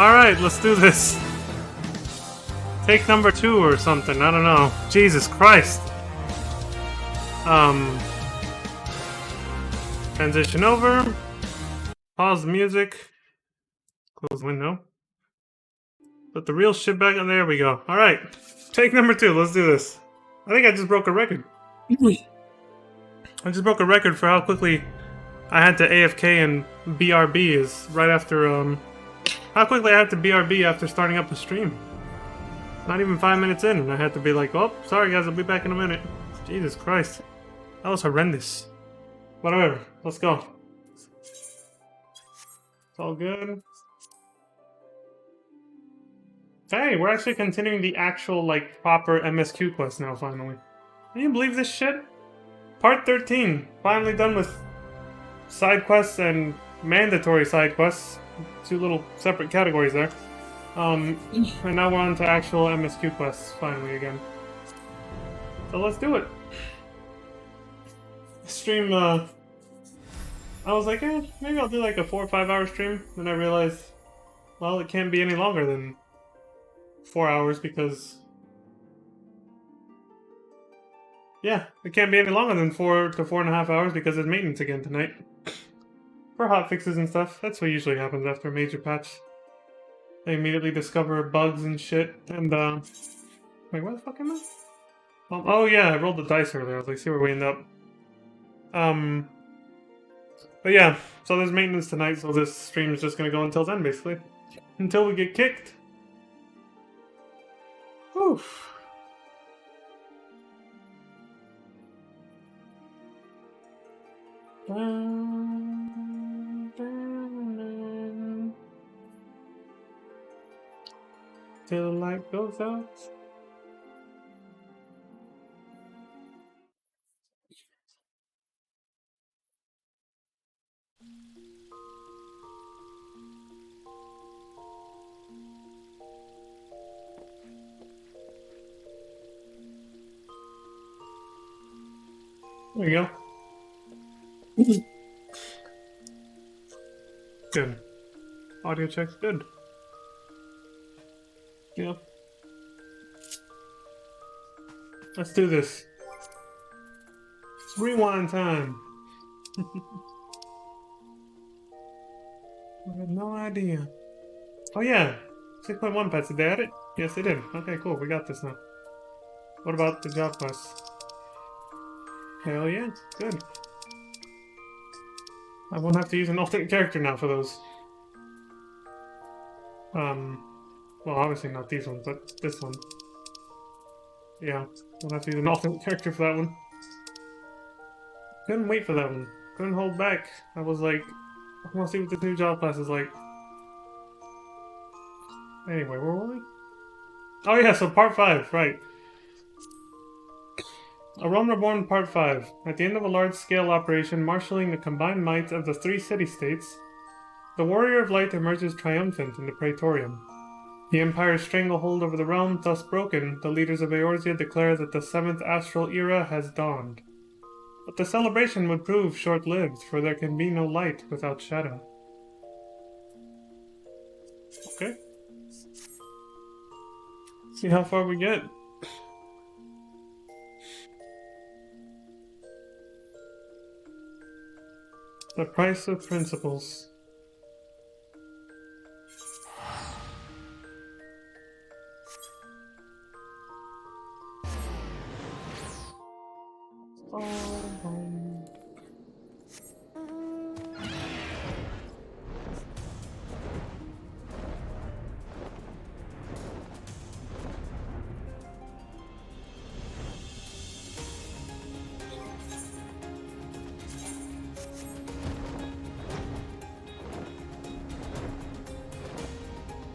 Alright, let's do this. Take number 2 or something, I don't know. Jesus Christ. Transition over. Pause the music. Close the window. Put the real shit back on. There we go. Alright. Take number 2, let's do this. I think I just broke a record. I just broke a record for how quickly I had to AFK and BRB is right after, how quickly I had to BRB after starting up the stream. Not even 5 minutes in, and I had to be like, oh, sorry guys, I'll be back in a minute. Jesus Christ. That was horrendous. Whatever, let's go. It's all good. Hey, we're actually continuing the actual, like, proper MSQ quest now, finally. Can you believe this shit? Part 13. Finally done with side quests and mandatory side quests. 2 little separate categories there. And now we're on to actual MSQ quests, finally, again. So let's do it. Stream, I was like, maybe I'll do like a 4 or 5 hour stream. Then I realized, well, it can't be any longer than 4 hours because... yeah, it can't be any longer than 4 to 4.5 hours because there's maintenance again tonight. For hotfixes and stuff. That's what usually happens after a major patch. They immediately discover bugs and shit, and, wait, where the fuck am I? Oh yeah, I rolled the dice earlier. I was like, see where we end up. But yeah, so there's maintenance tonight, so this stream is just gonna go until then, basically. Until we get kicked. Oof. Till the light goes out. There you go. Good. Audio check's good. Yep. Let's do this. It's rewind time. I have no idea. Oh yeah, 6.1 pets. Did they add it? Yes, they did. Okay, cool. We got this now. What about the job quest? Hell yeah, good. I won't have to use an alternate character now for those. Well, obviously not these ones, but this one. Yeah, I'll have to use an alternate character for that one. Couldn't wait for that one. Couldn't hold back. I was like, I want to see what this new job class is like. Anyway, where were we? Oh yeah, so part 5, right. Reborn Part 5. At the end of a large-scale operation marshalling the combined might of the 3 city-states, the Warrior of Light emerges triumphant in the Praetorium. The Empire's stranglehold over the realm thus broken, the leaders of Eorzea declare that the 7th Astral Era has dawned. But the celebration would prove short-lived, for there can be no light without shadow. Okay. See how far we get. The price of principles.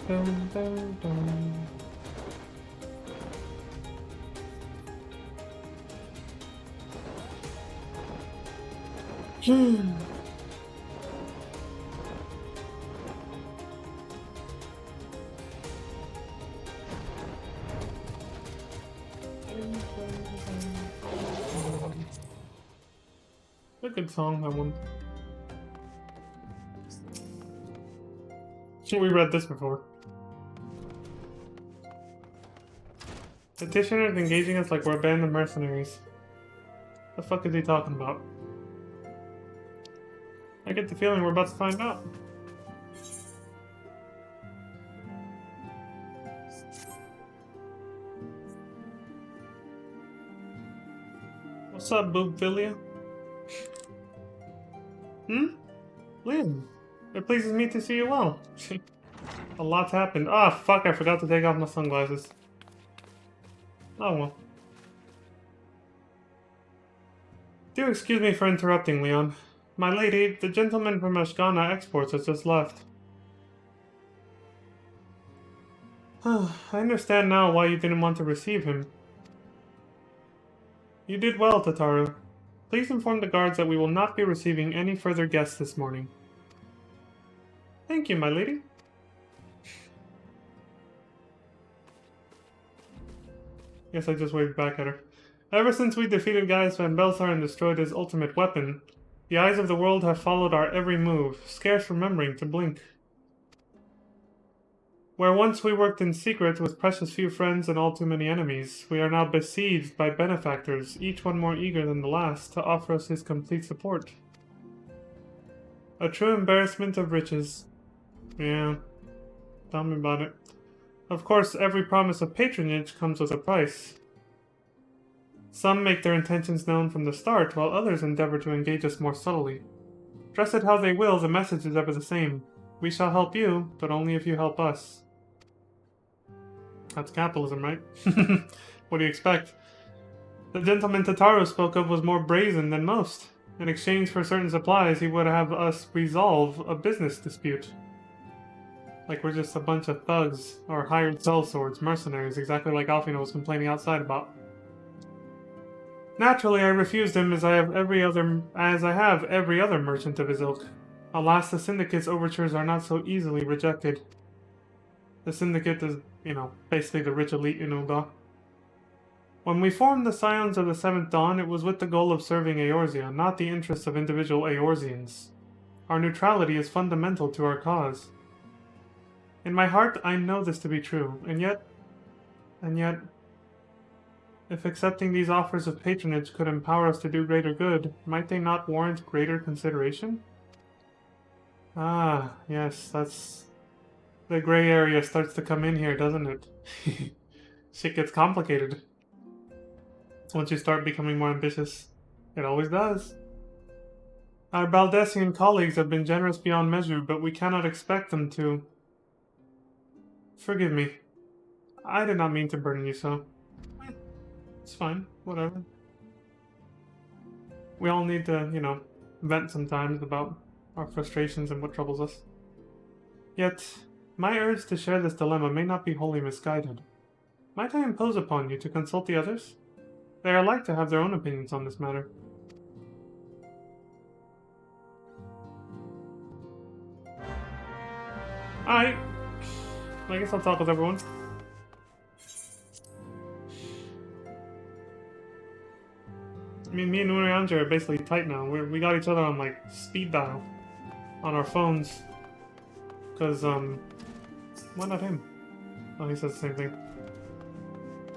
Dun, dun, dun. A good song, that one. We read this before. Petitioners engaging us like we're abandoned mercenaries. The fuck is he talking about? I get the feeling we're about to find out. What's up, Boobphilia? Liam, it pleases me to see you well. A lot's happened. Ah, fuck, I forgot to take off my sunglasses. Oh well. Do excuse me for interrupting, Leon. My lady, the gentleman from Ashgana Exports has just left. I understand now why you didn't want to receive him. You did well, Tataru. Please inform the guards that we will not be receiving any further guests this morning. Thank you, my lady. Guess I just waved back at her. Ever since we defeated Gaius Van Belsar and destroyed his ultimate weapon, the eyes of the world have followed our every move, scarce remembering to blink. Where once we worked in secret with precious few friends and all too many enemies, we are now besieged by benefactors, each one more eager than the last, to offer us his complete support. A true embarrassment of riches. Yeah, tell me about it. Of course, every promise of patronage comes with a price. Some make their intentions known from the start, while others endeavor to engage us more subtly. Dress it how they will, the message is ever the same. We shall help you, but only if you help us. That's capitalism, right? What do you expect? The gentleman Tataru spoke of was more brazen than most. In exchange for certain supplies, he would have us resolve a business dispute. Like we're just a bunch of thugs, or hired sellswords, mercenaries, exactly like Alfino was complaining outside about. Naturally, I refused him as I have every other merchant of his ilk. Alas, the Syndicate's overtures are not so easily rejected. The Syndicate is, basically the rich elite in Uda. When we formed the Scions of the Seventh Dawn, it was with the goal of serving Eorzea, not the interests of individual Eorzeans. Our neutrality is fundamental to our cause. In my heart, I know this to be true, and yet, if accepting these offers of patronage could empower us to do greater good, might they not warrant greater consideration? Ah, yes, that's... The gray area starts to come in here, doesn't it? Shit gets complicated. Once you start becoming more ambitious. It always does. Our Baldessian colleagues have been generous beyond measure, but we cannot expect them to... Forgive me. I did not mean to burden you so. It's fine, whatever. We all need to, vent sometimes about our frustrations and what troubles us. Yet, my urge to share this dilemma may not be wholly misguided. Might I impose upon you to consult the others? They are like to have their own opinions on this matter. Alright. I guess I'll talk with everyone. I mean, me and Urianja are basically tight now. We got each other on, like, speed dial. On our phones. Because, why not him? Oh, he says the same thing.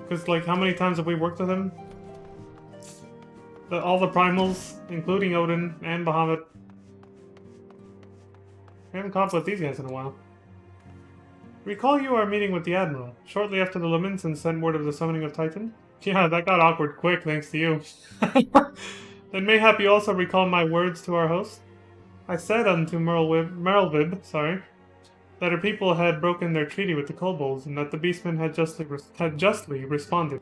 Because, like, how many times have we worked with him? All the primals, including Odin and Bahamut. We haven't caught up with these guys in a while. Recall you are meeting with the Admiral, shortly after the Laminsons sent word of the summoning of Titan? Yeah, that got awkward quick, thanks to you. Then mayhap you also recall my words to our host? I said unto Merlwib, that her people had broken their treaty with the kobolds, and that the beastmen had justly responded.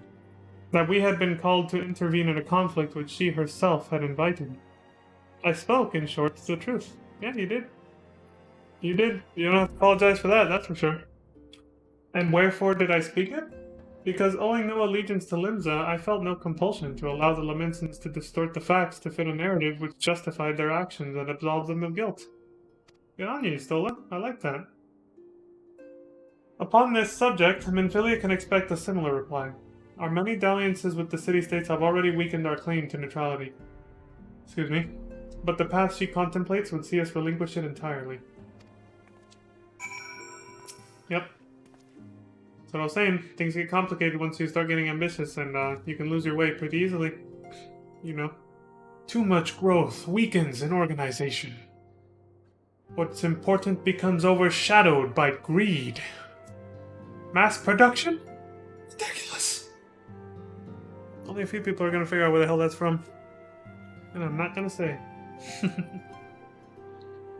That we had been called to intervene in a conflict which she herself had invited. I spoke, in short, the truth. Yeah, you did. You did. You don't have to apologize for that, that's for sure. And wherefore did I speak it? Because owing no allegiance to Limsa, I felt no compulsion to allow the Laminsons to distort the facts to fit a narrative which justified their actions and absolved them of guilt. Good on you, Stola. I like that. Upon this subject, Minfilia can expect a similar reply. Our many dalliances with the city-states have already weakened our claim to neutrality. Excuse me. But the path she contemplates would see us relinquish it entirely. Yep. That's what I was saying. Things get complicated once you start getting ambitious, and you can lose your way pretty easily. You know. Too much growth weakens an organization. What's important becomes overshadowed by greed. Mass production? Ridiculous. Only a few people are gonna figure out where the hell that's from. And I'm not gonna say.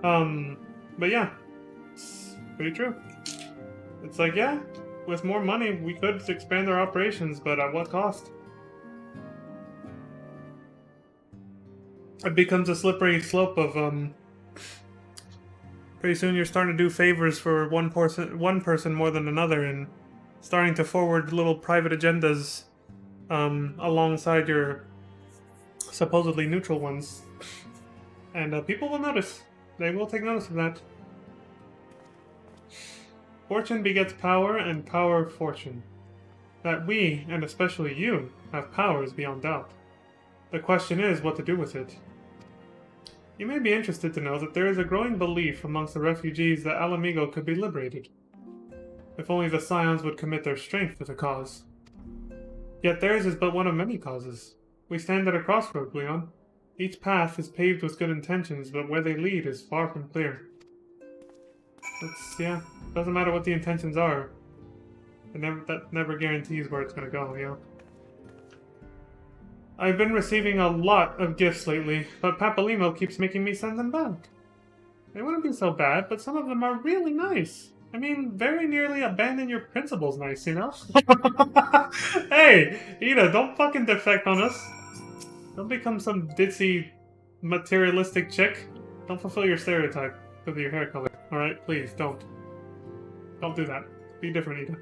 But yeah. It's pretty true. It's like, yeah, with more money, we could expand our operations, but at what cost? It becomes a slippery slope of, pretty soon you're starting to do favors for one person more than another, and starting to forward little private agendas, alongside your supposedly neutral ones. And people will notice. They will take notice of that. Fortune begets power, and power fortune. That we, and especially you, have power is beyond doubt. The question is what to do with it. You may be interested to know that there is a growing belief amongst the refugees that Alamigo could be liberated. If only the Scions would commit their strength to the cause. Yet theirs is but one of many causes. We stand at a crossroad, Leon. Each path is paved with good intentions, but where they lead is far from clear. Yeah, doesn't matter what the intentions are. That never guarantees where it's gonna go, you know? I've been receiving a lot of gifts lately, but Papolimo keeps making me send them back. They wouldn't be so bad, but some of them are really nice. I mean, very nearly abandon your principles nice, you know? Hey, Ida, don't fucking defect on us. Don't become some ditzy, materialistic chick. Don't fulfill your stereotype with your hair color. Alright, please, don't. Don't do that. Be different, Ida.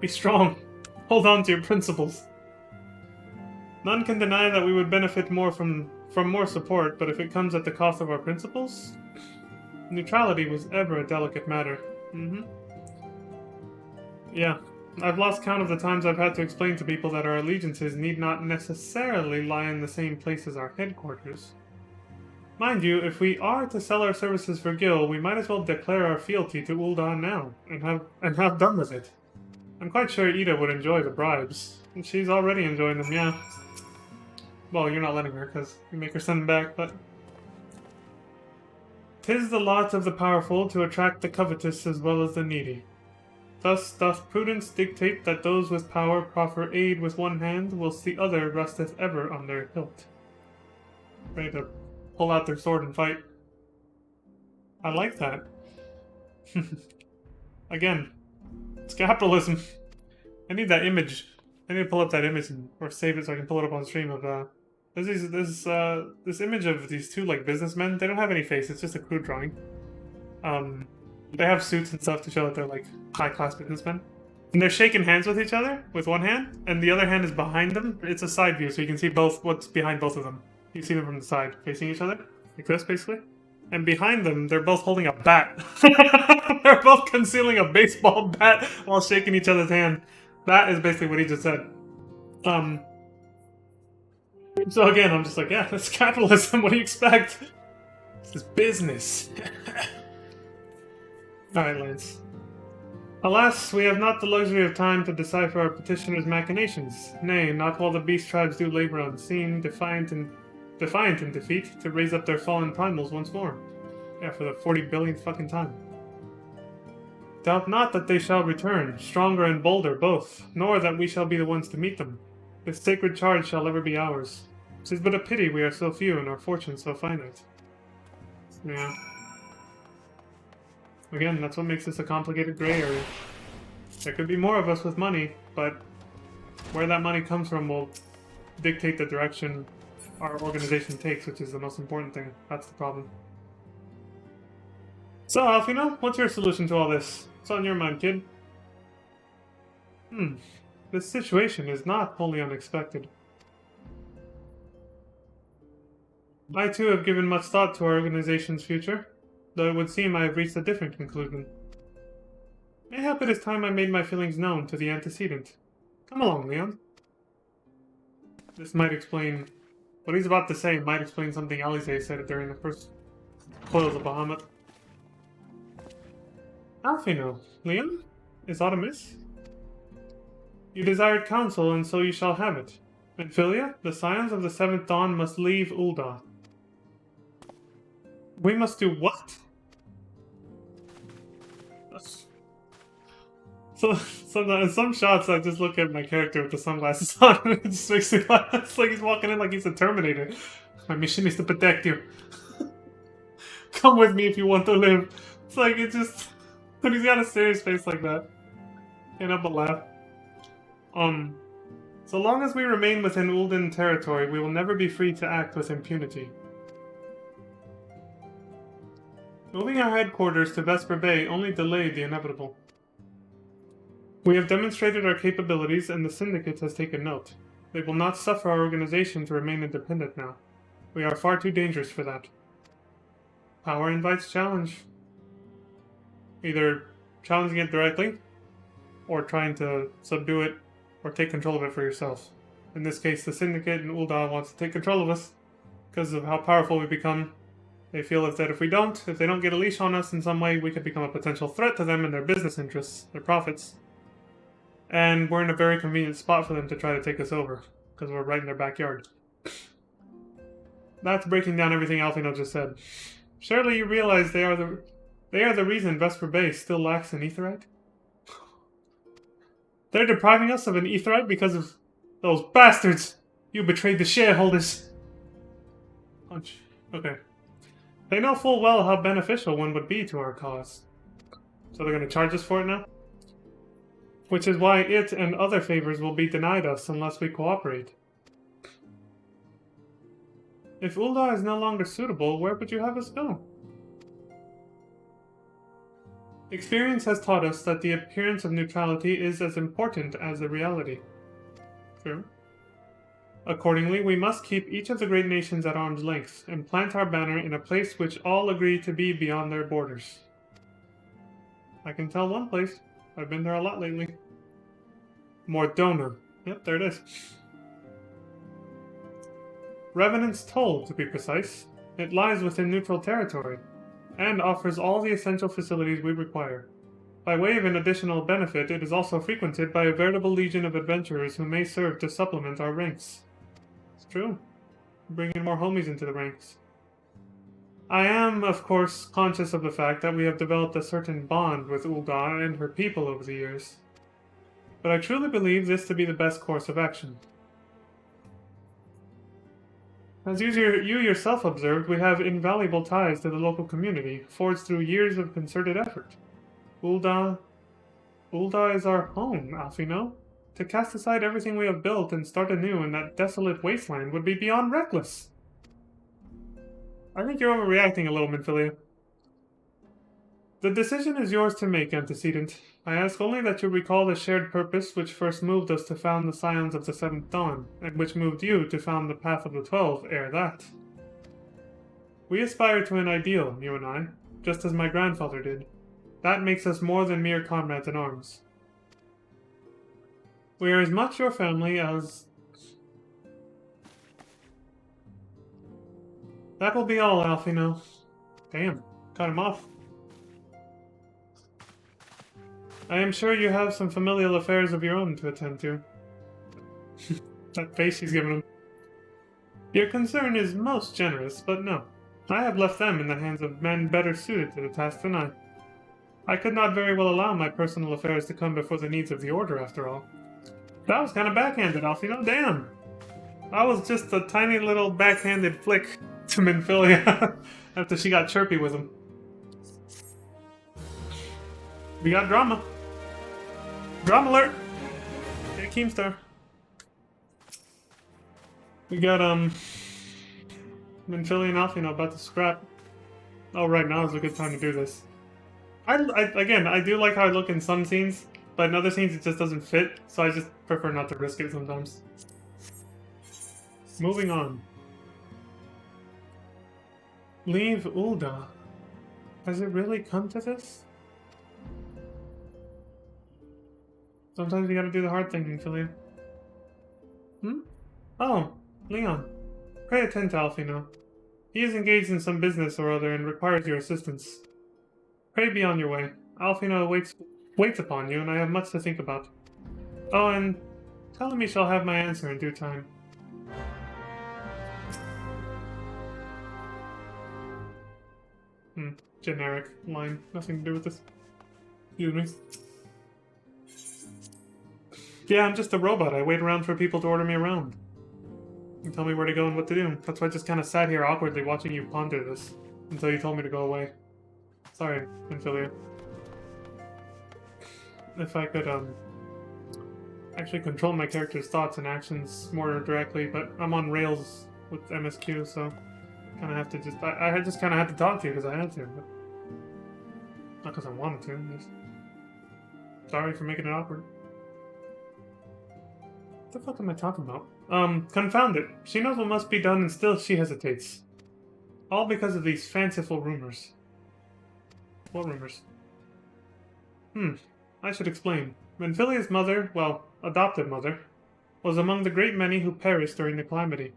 Be strong. Hold on to your principles. None can deny that we would benefit more from more support, but if it comes at the cost of our principles... Neutrality was ever a delicate matter. Yeah, I've lost count of the times I've had to explain to people that our allegiances need not necessarily lie in the same place as our headquarters. Mind you, if we are to sell our services for Gil, we might as well declare our fealty to Ul'dah now, and have done with it. I'm quite sure Ida would enjoy the bribes. And she's already enjoying them, yeah. Well, you're not letting her, because you make her send them back, but... 'Tis the lot of the powerful to attract the covetous as well as the needy. Thus doth prudence dictate that those with power proffer aid with one hand, whilst the other resteth ever on their hilt. Ready to pull out their sword and fight. I like that. Again, it's capitalism. I need that image. I need to pull up that image or save it so I can pull it up on stream of this image of these two like businessmen. They don't have any face, it's just a crude drawing. They have suits and stuff to show that they're like high-class businessmen. And they're shaking hands with each other with one hand, and the other hand is behind them. It's a side view, so you can see what's behind both of them. You see them from the side, facing each other, like this basically. And behind them, they're both holding a bat. They're both concealing a baseball bat while shaking each other's hand. That is basically what he just said. So again, I'm just like, yeah, that's capitalism. What do you expect? This is business. Alright, Lance. Alas, we have not the luxury of time to decipher our petitioner's machinations. Nay, not while the beast tribes do labor unseen, defiant in defeat, to raise up their fallen primals once more. Yeah, for the 40 billionth fucking time. Doubt not that they shall return, stronger and bolder both, nor that we shall be the ones to meet them. This sacred charge shall ever be ours. 'Tis but a pity we are so few and our fortune so finite. Yeah. Again, that's what makes this a complicated gray area. There could be more of us with money, but where that money comes from will dictate the direction our organization takes, which is the most important thing. That's the problem. So, Alfino, what's your solution to all this? What's on your mind, kid? This situation is not wholly unexpected. I too have given much thought to our organization's future, though it would seem I have reached a different conclusion. Mayhap it is time I made my feelings known to the antecedent. Come along, Leon. This might explain... What he's about to say might explain something Alize said during the first coils of Bahamut. Alfino, Leon? Is aught amiss? You desired counsel, and so you shall have it. Amphilia, the scions of the seventh dawn must leave Ul'dah. We must do what? So, in some shots, I just look at my character with the sunglasses on, and it just makes me laugh. It's like he's walking in like he's a Terminator. My mission is to protect you. Come with me if you want to live. It's like, it just... When he's got a serious face like that, can't help but laugh. So long as we remain within Ul'dah territory, we will never be free to act with impunity. Moving our headquarters to Vesper Bay only delayed the inevitable. We have demonstrated our capabilities, and the Syndicate has taken note. They will not suffer our organization to remain independent now. We are far too dangerous for that. Power invites challenge. Either challenging it directly, or trying to subdue it, or take control of it for yourself. In this case, the Syndicate and Ul'dah wants to take control of us, because of how powerful we become. They feel that if they don't get a leash on us in some way, we could become a potential threat to them and their business interests, their profits. And we're in a very convenient spot for them to try to take us over, because we're right in their backyard. That's breaking down everything Alfino just said. Surely you realize they are the reason Vesper Bay still lacks an aetheryte? They're depriving us of an aetheryte because of those bastards! You betrayed the shareholders! Punch. Okay. They know full well how beneficial one would be to our cause. So they're going to charge us for it now? Which is why it and other favors will be denied us unless we cooperate. If Ul'dah is no longer suitable, where would you have us go? Experience has taught us that the appearance of neutrality is as important as the reality. True. Accordingly, we must keep each of the great nations at arm's length, and plant our banner in a place which all agree to be beyond their borders. I can tell one place. I've been there a lot lately. Mordona. Yep, there it is. Revenant's Toll, to be precise. It lies within neutral territory, and offers all the essential facilities we require. By way of an additional benefit, it is also frequented by a veritable legion of adventurers who may serve to supplement our ranks. It's true. Bringing more homies into the ranks. I am, of course, conscious of the fact that we have developed a certain bond with Ul'dah and her people over the years. But I truly believe this to be the best course of action. As you yourself observed, we have invaluable ties to the local community, forged through years of concerted effort. Ul'dah is our home, Alfino. To cast aside everything we have built and start anew in that desolate wasteland would be beyond reckless. I think you're overreacting a little, Minfilia. The decision is yours to make, Antecedent. I ask only that you recall the shared purpose which first moved us to found the Scions of the Seventh Dawn, and which moved you to found the Path of the 12 ere that. We aspire to an ideal, you and I, just as my grandfather did. That makes us more than mere comrades in arms. We are as much your family as... That will be all, Alfino. Damn, cut him off. I am sure you have some familial affairs of your own to attend to. That face he's giving him. Your concern is most generous, but no. I have left them in the hands of men better suited to the task than I. I could not very well allow my personal affairs to come before the needs of the Order, after all. That was kind of backhanded, Alfino. Damn! That was just a tiny little backhanded flick to Minfilia after she got chirpy with him. We got drama. Drama alert! Yeah, Keemstar. We got, Minfilia and Alfino about to scrap. Oh, right now is a good time to do this. Again, I do like how I look in some scenes, but in other scenes it just doesn't fit, so I just prefer not to risk it sometimes. Moving on. Leave Ul'dah. Has it really come to this? Sometimes you gotta do the hard thing, Minfilia. Oh, Leon. Pray attend to Alfino. He is engaged in some business or other and requires your assistance. Pray be on your way. Alfino awaits waits upon you, and I have much to think about. Oh, and tell me shall have my answer in due time. Generic line. Nothing to do with this. Excuse me. Yeah, I'm just a robot. I wait around for people to order me around. And tell me where to go and what to do. That's why I just kind of sat here awkwardly watching you ponder this. Until you told me to go away. Sorry, Infilia. If I could, actually control my character's thoughts and actions more directly, but I'm on rails with MSQ, so kind of have to just... I just kind of had to talk to you because I had to. But not because I wanted to. Just sorry for making it awkward. What the fuck am I talking about? Confound it. She knows what must be done and still she hesitates. All because of these fanciful rumors. What rumors? I should explain. Menphilia's mother, well, adopted mother, was among the great many who perished during the calamity.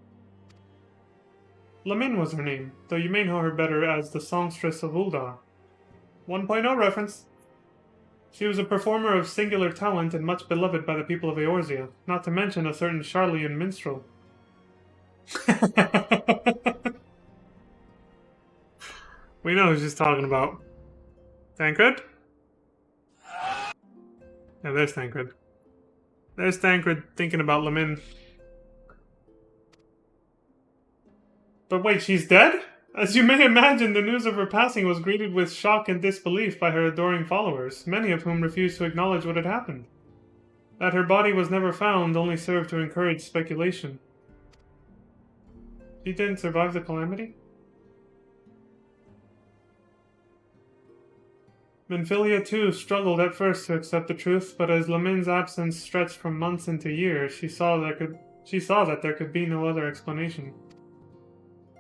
Lamin was her name, though you may know her better as the songstress of Uldar. 1.0 reference. She was a performer of singular talent and much beloved by the people of Eorzea, not to mention a certain Charlian minstrel. We know who she's talking about. Thancred? Yeah, there's Thancred. There's Thancred thinking about Lamin. But wait, she's dead? As you may imagine, the news of her passing was greeted with shock and disbelief by her adoring followers, many of whom refused to acknowledge what had happened. That her body was never found only served to encourage speculation. She didn't survive the calamity? Menphilia, too, struggled at first to accept the truth, but as Lamin's absence stretched from months into years, she saw that there could be no other explanation.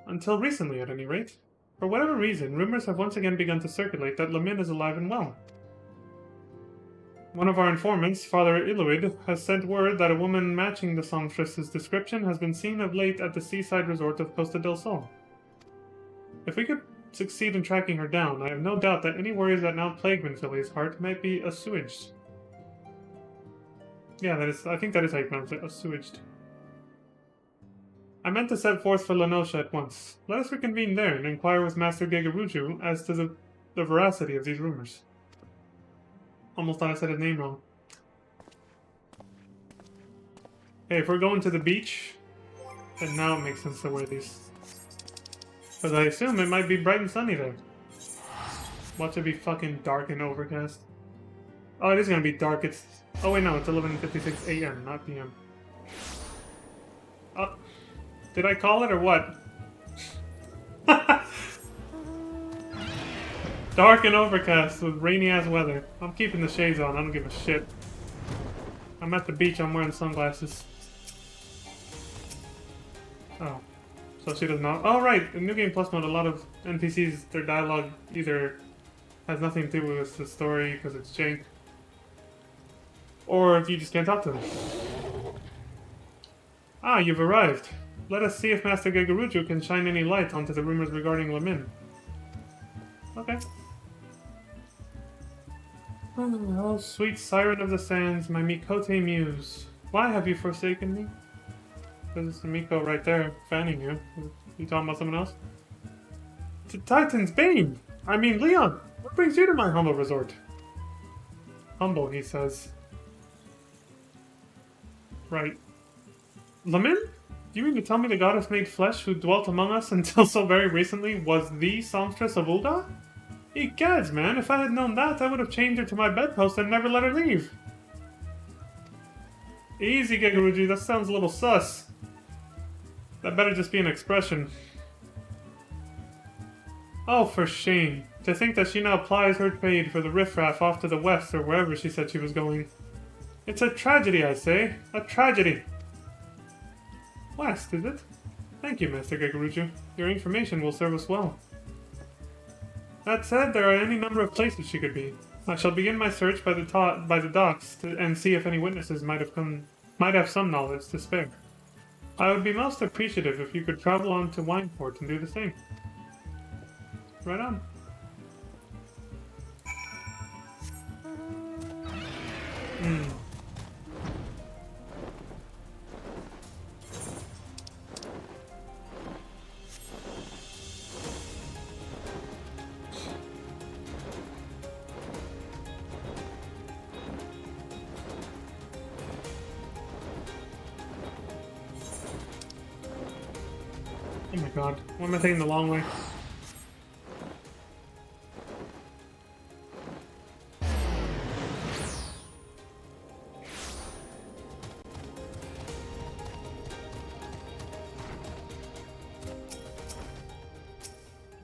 Until recently, at any rate. For whatever reason, rumors have once again begun to circulate that Lamin is alive and well. One of our informants, Father Iluid, has sent word that a woman matching the songstress's description has been seen of late at the seaside resort of Costa del Sol. If we could succeed in tracking her down, I have no doubt that any worries that now plague Menphilia's heart might be assuaged. Yeah, I think that is how you pronounce it, assuaged. I meant to set forth for Lenosha at once. Let us reconvene there and inquire with Master Gegaruju as to the veracity of these rumors. Almost thought I said his name wrong. Hey, if we're going to the beach, then now it makes sense to wear these. Because I assume it might be bright and sunny there. Watch it be fucking dark and overcast. Oh, it is gonna be dark. It's... Oh wait, no, it's 11:56 a.m., not p.m. Oh, did I call it or what? Dark and overcast with rainy-ass weather. I'm keeping the shades on, I don't give a shit. I'm at the beach, I'm wearing sunglasses. Oh. So she does not. Oh, right! In New Game Plus mode, a lot of NPCs, their dialogue either has nothing to do with the story because it's jank, or if you just can't talk to them. Ah, you've arrived. Let us see if Master Gegaruju can shine any light onto the rumors regarding Lamin. Okay. Oh, sweet siren of the sands, my Mikote muse. Why have you forsaken me? There's Miko right there, fanning you. You talking about someone else? To Titan's Bane! I mean, Leon! What brings you to my humble resort? Humble, he says. Right. Lamin? Do you mean to tell me the goddess made flesh who dwelt among us until so very recently was the songstress of Uldar? Egads, man, if I had known that, I would have chained her to my bedpost and never let her leave. Easy, Gegaruji, that sounds a little sus. That better just be an expression. Oh, for shame. To think that she now plies her trade for the riffraff off to the west or wherever she said she was going. It's a tragedy, I say. A tragedy. West, is it? Thank you, Master Gegaruju. Your information will serve us well. That said, there are any number of places she could be. I shall begin my search by the docks and see if any witnesses might have some knowledge to spare. I would be most appreciative if you could travel on to Wineport and do the same. Right on. Oh my god. Why am I taking the long way?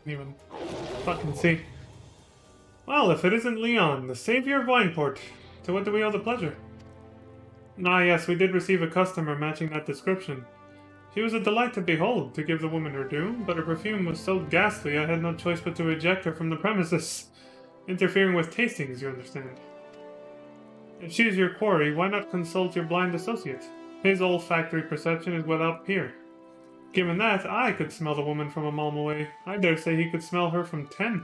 Can't even fucking see. Well, if it isn't Leon, the savior of Wineport, to what do we owe the pleasure? Ah yes, we did receive a customer matching that description. She was a delight to behold, to give the woman her due, but her perfume was so ghastly I had no choice but to eject her from the premises. Interfering with tastings, you understand. If she is your quarry, why not consult your blind associate? His olfactory perception is without peer. Given that, I could smell the woman from a mile away. I dare say he could smell her from 10.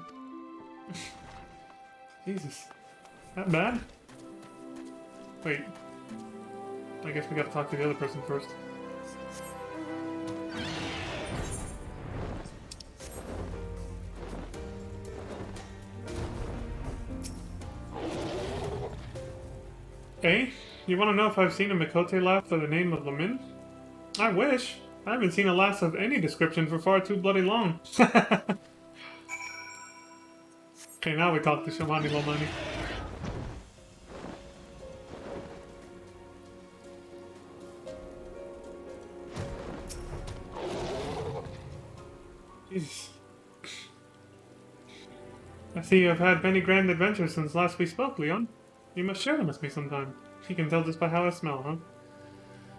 Jesus. That bad? Wait. I guess we gotta talk to the other person first. Hey, you wanna know if I've seen a Mikote lass by the name of Lamin? I wish. I haven't seen a lass of any description for far too bloody long. Okay, now we talk to Shamani Lomani. Jesus. I see you have had many grand adventures since last we spoke, Leon. You must share them with me sometime. You can tell just by how I smell, huh?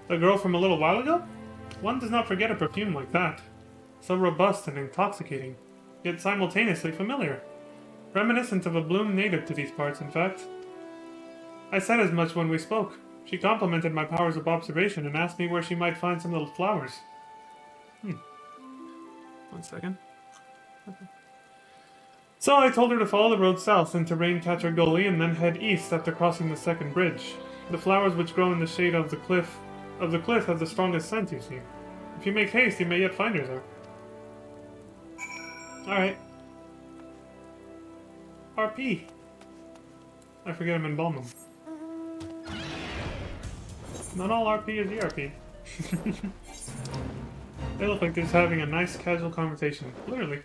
The girl from a little while ago? One does not forget a perfume like that. So robust and intoxicating, yet simultaneously familiar. Reminiscent of a bloom native to these parts, in fact. I said as much when we spoke. She complimented my powers of observation and asked me where she might find some little flowers. 1 second. Okay. So I told her to follow the road south into Raincatcher Gully and then head east after crossing the second bridge. The flowers which grow in the shade of the cliff have the strongest scent, you see. If you make haste, you may yet find her there. Alright. RP. I forget I'm in Balmum. Not all RP is ERP. They look like they're just having a nice casual conversation. Literally.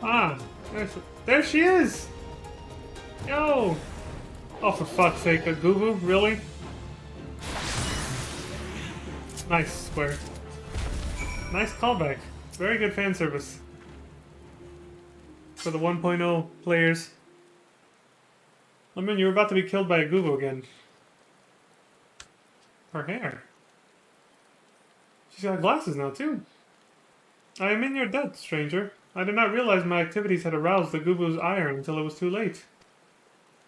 Ah, there she is! Yo! Oh, for fuck's sake, a Gubu? Really? Nice, Square. Nice callback. Very good fan service. For the 1.0 players. I mean, you were about to be killed by a Gubu again. Her hair. She's got glasses now, too. I am in your debt, stranger. I did not realize my activities had aroused the Gubu's ire until it was too late.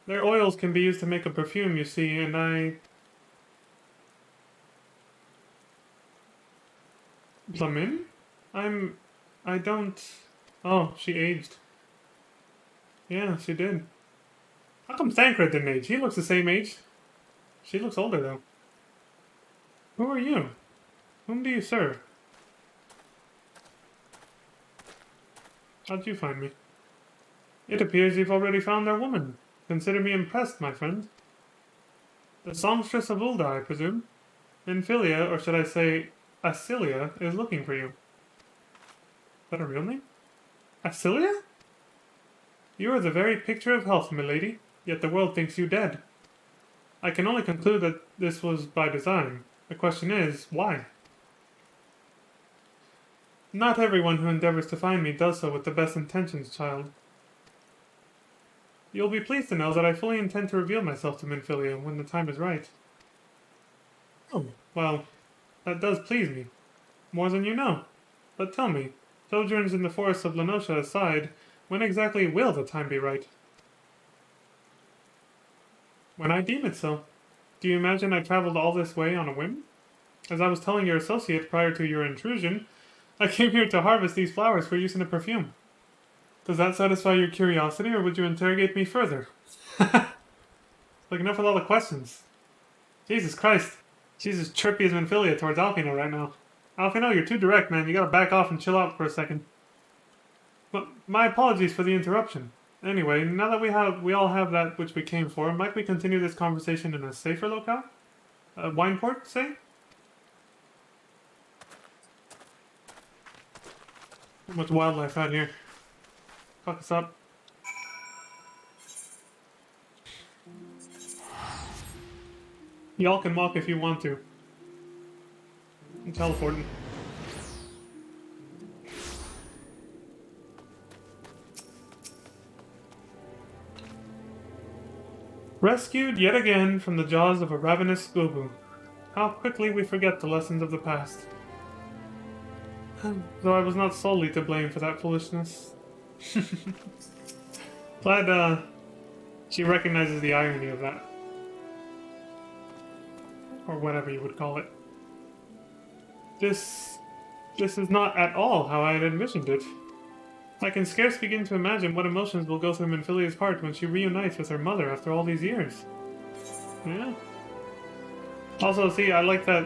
Their oils can be used to make a perfume, you see, and Lamin? I don't... Oh, she aged. Yeah, she did. How come Thancred didn't age? He looks the same age. She looks older, though. Who are you? Whom do you serve? How'd you find me? It appears you've already found their woman. Consider me impressed, my friend. The songstress of Ulda, I presume. Infilia, or should I say, Asilia, is looking for you. Is that a real name? Asilia? You are the very picture of health, milady, yet the world thinks you dead. I can only conclude that this was by design. The question is, why? Not everyone who endeavors to find me does so with the best intentions, child. You'll be pleased to know that I fully intend to reveal myself to Minfilia when the time is right. Oh, well, that does please me. More than you know. But tell me, sojourns in the forests of Lenosha aside, when exactly will the time be right? When I deem it so. Do you imagine I traveled all this way on a whim? As I was telling your associate prior to your intrusion, I came here to harvest these flowers for use in a perfume. Does that satisfy your curiosity, or would you interrogate me further? Like, enough with all the questions. Jesus Christ. She's as chirpy as Minfilia towards Alfino right now. Alfino, you're too direct, man. You gotta back off and chill out for a second. But my apologies for the interruption. Anyway, now that we all have that which we came for, might we continue this conversation in a safer locale? Wineport, say? How much wildlife out here? Fuck us up. Y'all can walk if you want to. I'm teleporting. Rescued yet again from the jaws of a ravenous Gobu. How quickly we forget the lessons of the past. Though I was not solely to blame for that foolishness. Glad, she recognizes the irony of that. Or whatever you would call it. This is not at all how I had envisioned it. I can scarce begin to imagine what emotions will go through Minfilia's heart when she reunites with her mother after all these years. Yeah. Also, see, I like that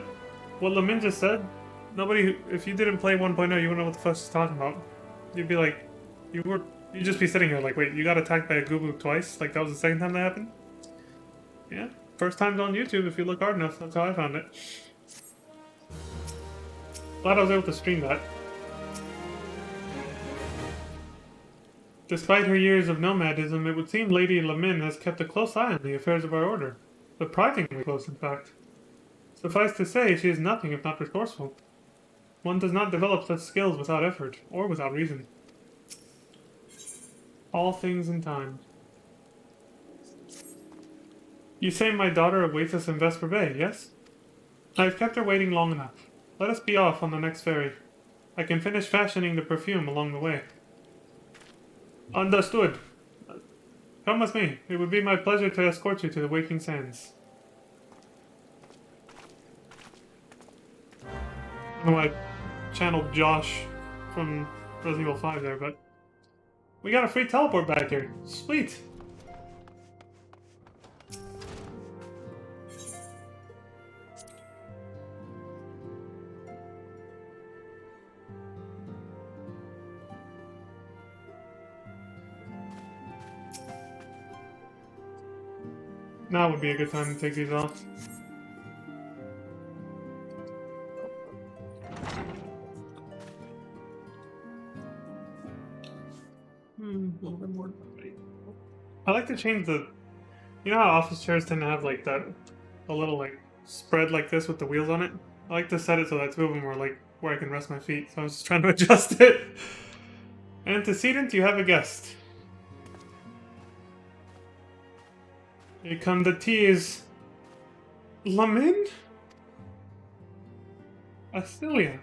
what Lamin just said. Nobody, if you didn't play 1.0, you wouldn't know what the fuck she's talking about. You'd be like, you'd just be sitting here like, wait, you got attacked by a Gubu twice? Like that was the second time that happened? Yeah. First time's on YouTube if you look hard enough. That's how I found it. Glad I was able to stream that. Despite her years of nomadism, it would seem Lady Lamin has kept a close eye on the affairs of our order. Surprisingly close, in fact. Suffice to say, she is nothing if not resourceful. One does not develop such skills without effort, or without reason. All things in time. You say my daughter awaits us in Vesper Bay, yes? I have kept her waiting long enough. Let us be off on the next ferry. I can finish fashioning the perfume along the way. Understood. Come with me. It would be my pleasure to escort you to the Waking Sands. I know I channeled Josh from Resident Evil 5 there, but we got a free teleport back here. Sweet. Now would be a good time to take these off. A little bit more. I like to change the... You know how office chairs tend to have like that... A little like spread like this with the wheels on it? I like to set it so that two of them are like where I can rest my feet. So I was just trying to adjust it. Antecedent, you have a guest. Here come the teas. Lamin? Acilia.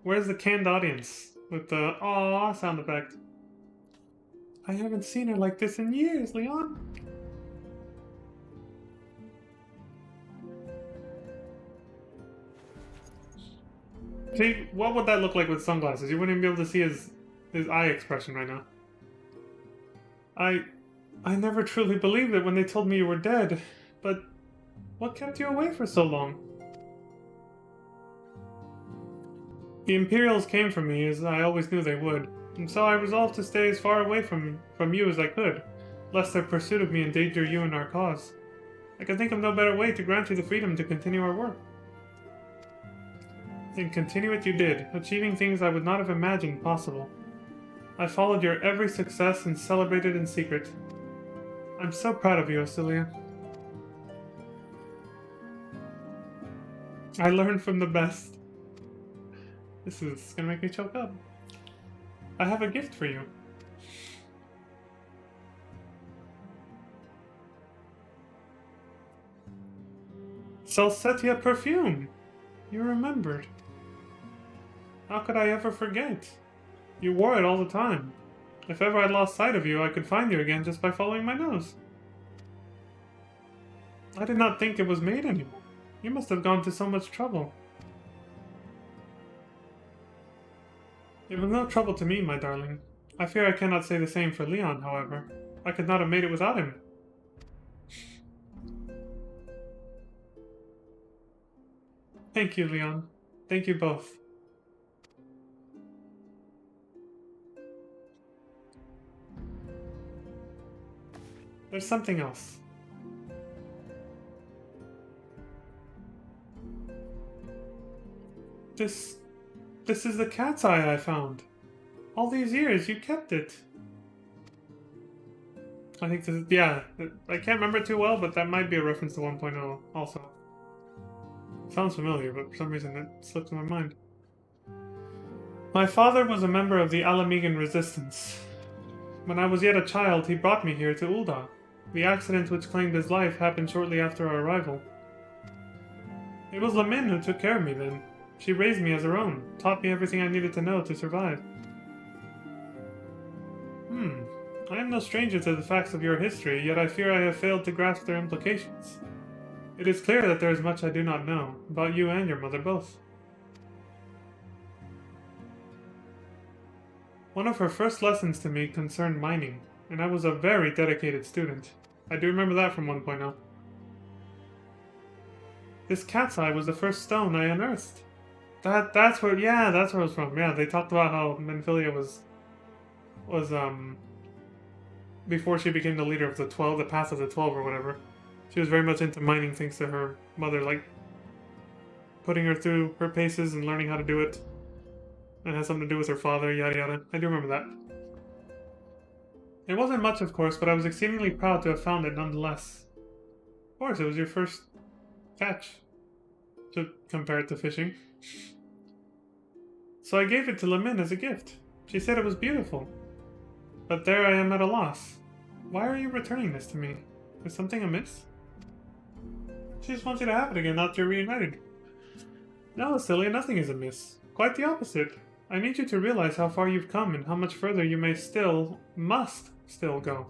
Where's the canned audience? With the aww sound effect. I haven't seen her like this in years, Leon. See, what would that look like with sunglasses? You wouldn't even be able to see his eye expression right now. I never truly believed it when they told me you were dead, but what kept you away for so long? The Imperials came for me, as I always knew they would, and so I resolved to stay as far away from you as I could, lest their pursuit of me endanger you and our cause. I can think of no better way to grant you the freedom to continue our work. And continue it you did, achieving things I would not have imagined possible. I followed your every success and celebrated in secret. I'm so proud of you, Acilia. I learned from the best. This is gonna make me choke up. I have a gift for you. Salsetia perfume! You remembered. How could I ever forget? You wore it all the time. If ever I lost sight of you, I could find you again just by following my nose. I did not think it was made anymore. You must have gone to so much trouble. It was no trouble to me, my darling. I fear I cannot say the same for Leon, however. I could not have made it without him. Thank you, Leon. Thank you both. There's something else. This is the cat's eye I found. All these years, you kept it. I think this is, yeah, I can't remember too well, but that might be a reference to 1.0 also. Sounds familiar, but for some reason it slipped in my mind. My father was a member of the Alamegan resistance. When I was yet a child, he brought me here to Ul'dah. The accident which claimed his life happened shortly after our arrival. It was Lamin who took care of me then. She raised me as her own, taught me everything I needed to know to survive. I am no stranger to the facts of your history, yet I fear I have failed to grasp their implications. It is clear that there is much I do not know, about you and your mother both. One of her first lessons to me concerned mining, and I was a very dedicated student. I do remember that from 1.0. This cat's eye was the first stone I unearthed. That's where it was from. Yeah, they talked about how Menphilia was before she became the leader of the 12, the Path of the 12 or whatever. She was very much into mining thanks to her mother, like putting her through her paces and learning how to do it. And it has something to do with her father, yada yada. I do remember that. It wasn't much, of course, but I was exceedingly proud to have found it nonetheless. Of course, it was your first catch, to compare it to fishing. So I gave it to Lamin as a gift. She said it was beautiful. But there I am at a loss. Why are you returning this to me? Is something amiss? She just wants you to have it again after you're reunited. No, Celia, nothing is amiss. Quite the opposite. I need you to realize how far you've come and how much further you must still go.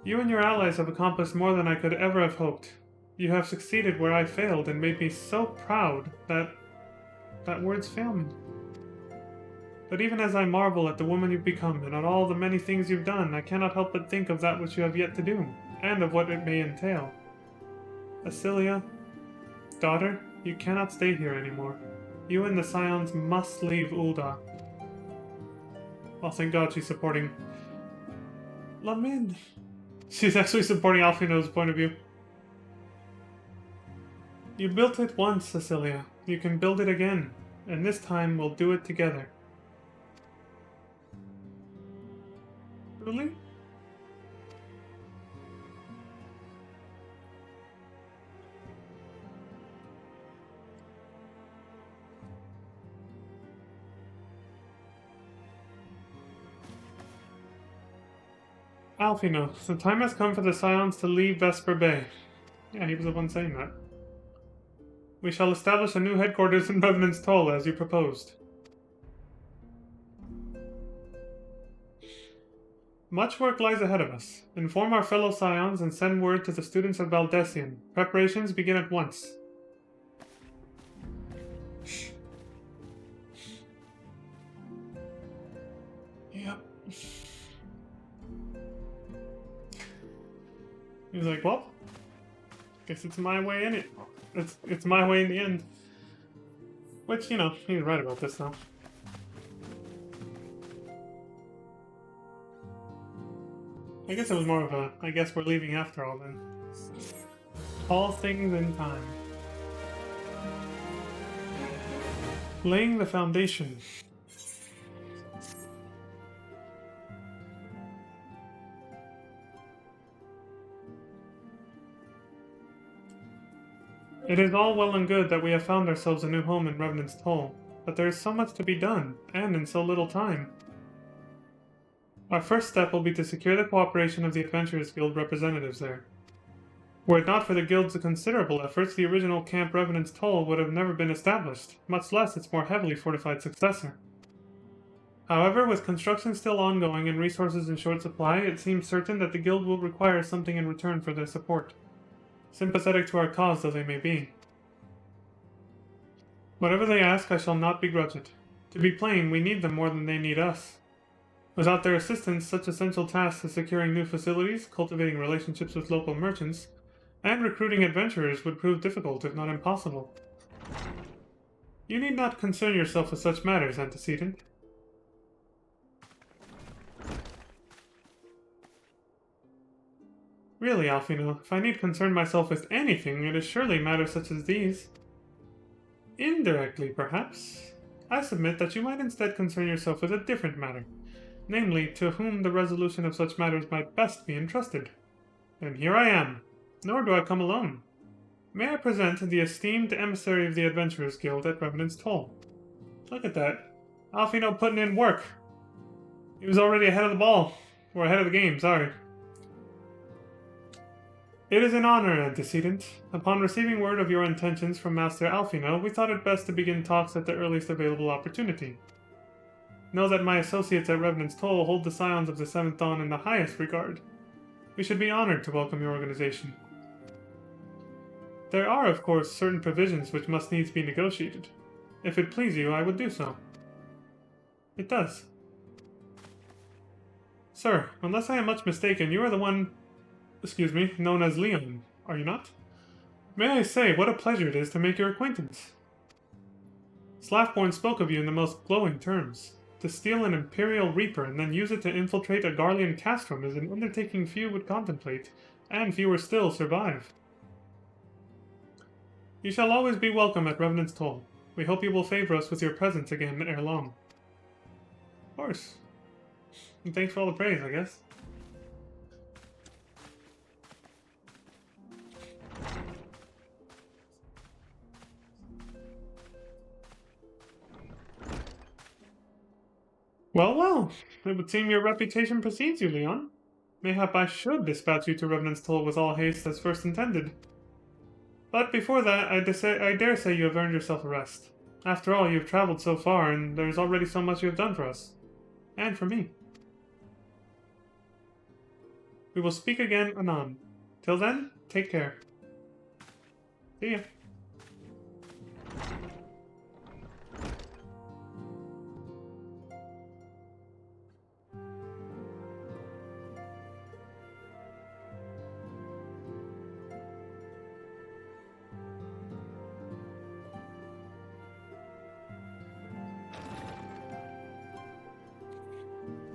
You and your allies have accomplished more than I could ever have hoped. You have succeeded where I failed and made me so proud that words fail me. But even as I marvel at the woman you've become and at all the many things you've done, I cannot help but think of that which you have yet to do, and of what it may entail. Asilia, daughter, you cannot stay here anymore. You and the Scions must leave Ul'dah. Well, thank God she's supporting Lamin. She's actually supporting Alfino's point of view. You built it once, Cecilia. You can build it again, and this time we'll do it together. Really? Alfino, the time has come for the Scions to leave Vesper Bay. Yeah, he was the one saying that. We shall establish a new headquarters in Revenant's Toll, as you proposed. Much work lies ahead of us. Inform our fellow Scions and send word to the students of Valdesian. Preparations begin at once. Yep. He's like, well, guess it's my way in it. It's my way in the end. Which, you know, he's right about this though. I guess it was more of a, I guess we're leaving after all then. All things in time. Laying the foundation. It is all well and good that we have found ourselves a new home in Revenant's Toll, but there is so much to be done, and in so little time. Our first step will be to secure the cooperation of the Adventurers Guild representatives there. Were it not for the Guild's considerable efforts, the original Camp Revenant's Toll would have never been established, much less its more heavily fortified successor. However, with construction still ongoing and resources in short supply, it seems certain that the guild will require something in return for their support, sympathetic to our cause though they may be. Whatever they ask, I shall not begrudge it. To be plain, we need them more than they need us. Without their assistance, such essential tasks as securing new facilities, cultivating relationships with local merchants, and recruiting adventurers would prove difficult, if not impossible. You need not concern yourself with such matters, antecedent. Really, Alfino, if I need concern myself with anything, it is surely matters such as these. Indirectly, perhaps. I submit that you might instead concern yourself with a different matter, namely, to whom the resolution of such matters might best be entrusted. And here I am, nor do I come alone. May I present the esteemed emissary of the Adventurers Guild at Revenant's Toll. Look at that. Alfino putting in work. He was already ahead of the ball. Or ahead of the game, sorry. It is an honor, antecedent. Upon receiving word of your intentions from Master Alfino, we thought it best to begin talks at the earliest available opportunity. Know that my associates at Revenant's Toll hold the Scions of the Seventh Dawn in the highest regard. We should be honored to welcome your organization. There are, of course, certain provisions which must needs be negotiated. If it please you, I would do so. It does. Sir, unless I am much mistaken, you are the one, known as Leon, are you not? May I say what a pleasure it is to make your acquaintance. Slaffborn spoke of you in the most glowing terms. To steal an Imperial Reaper and then use it to infiltrate a Garlean castrum is an undertaking few would contemplate, and fewer still survive. You shall always be welcome at Revenant's Toll. We hope you will favor us with your presence again ere long. Of course. And thanks for all the praise, I guess. Well, well, it would seem your reputation precedes you, Leon. Mayhap I should dispatch you to Revenant's Toll with all haste as first intended. But before that, I dare say you have earned yourself a rest. After all, you have traveled so far, and there is already so much you have done for us. And for me. We will speak again anon. Till then, take care. See ya.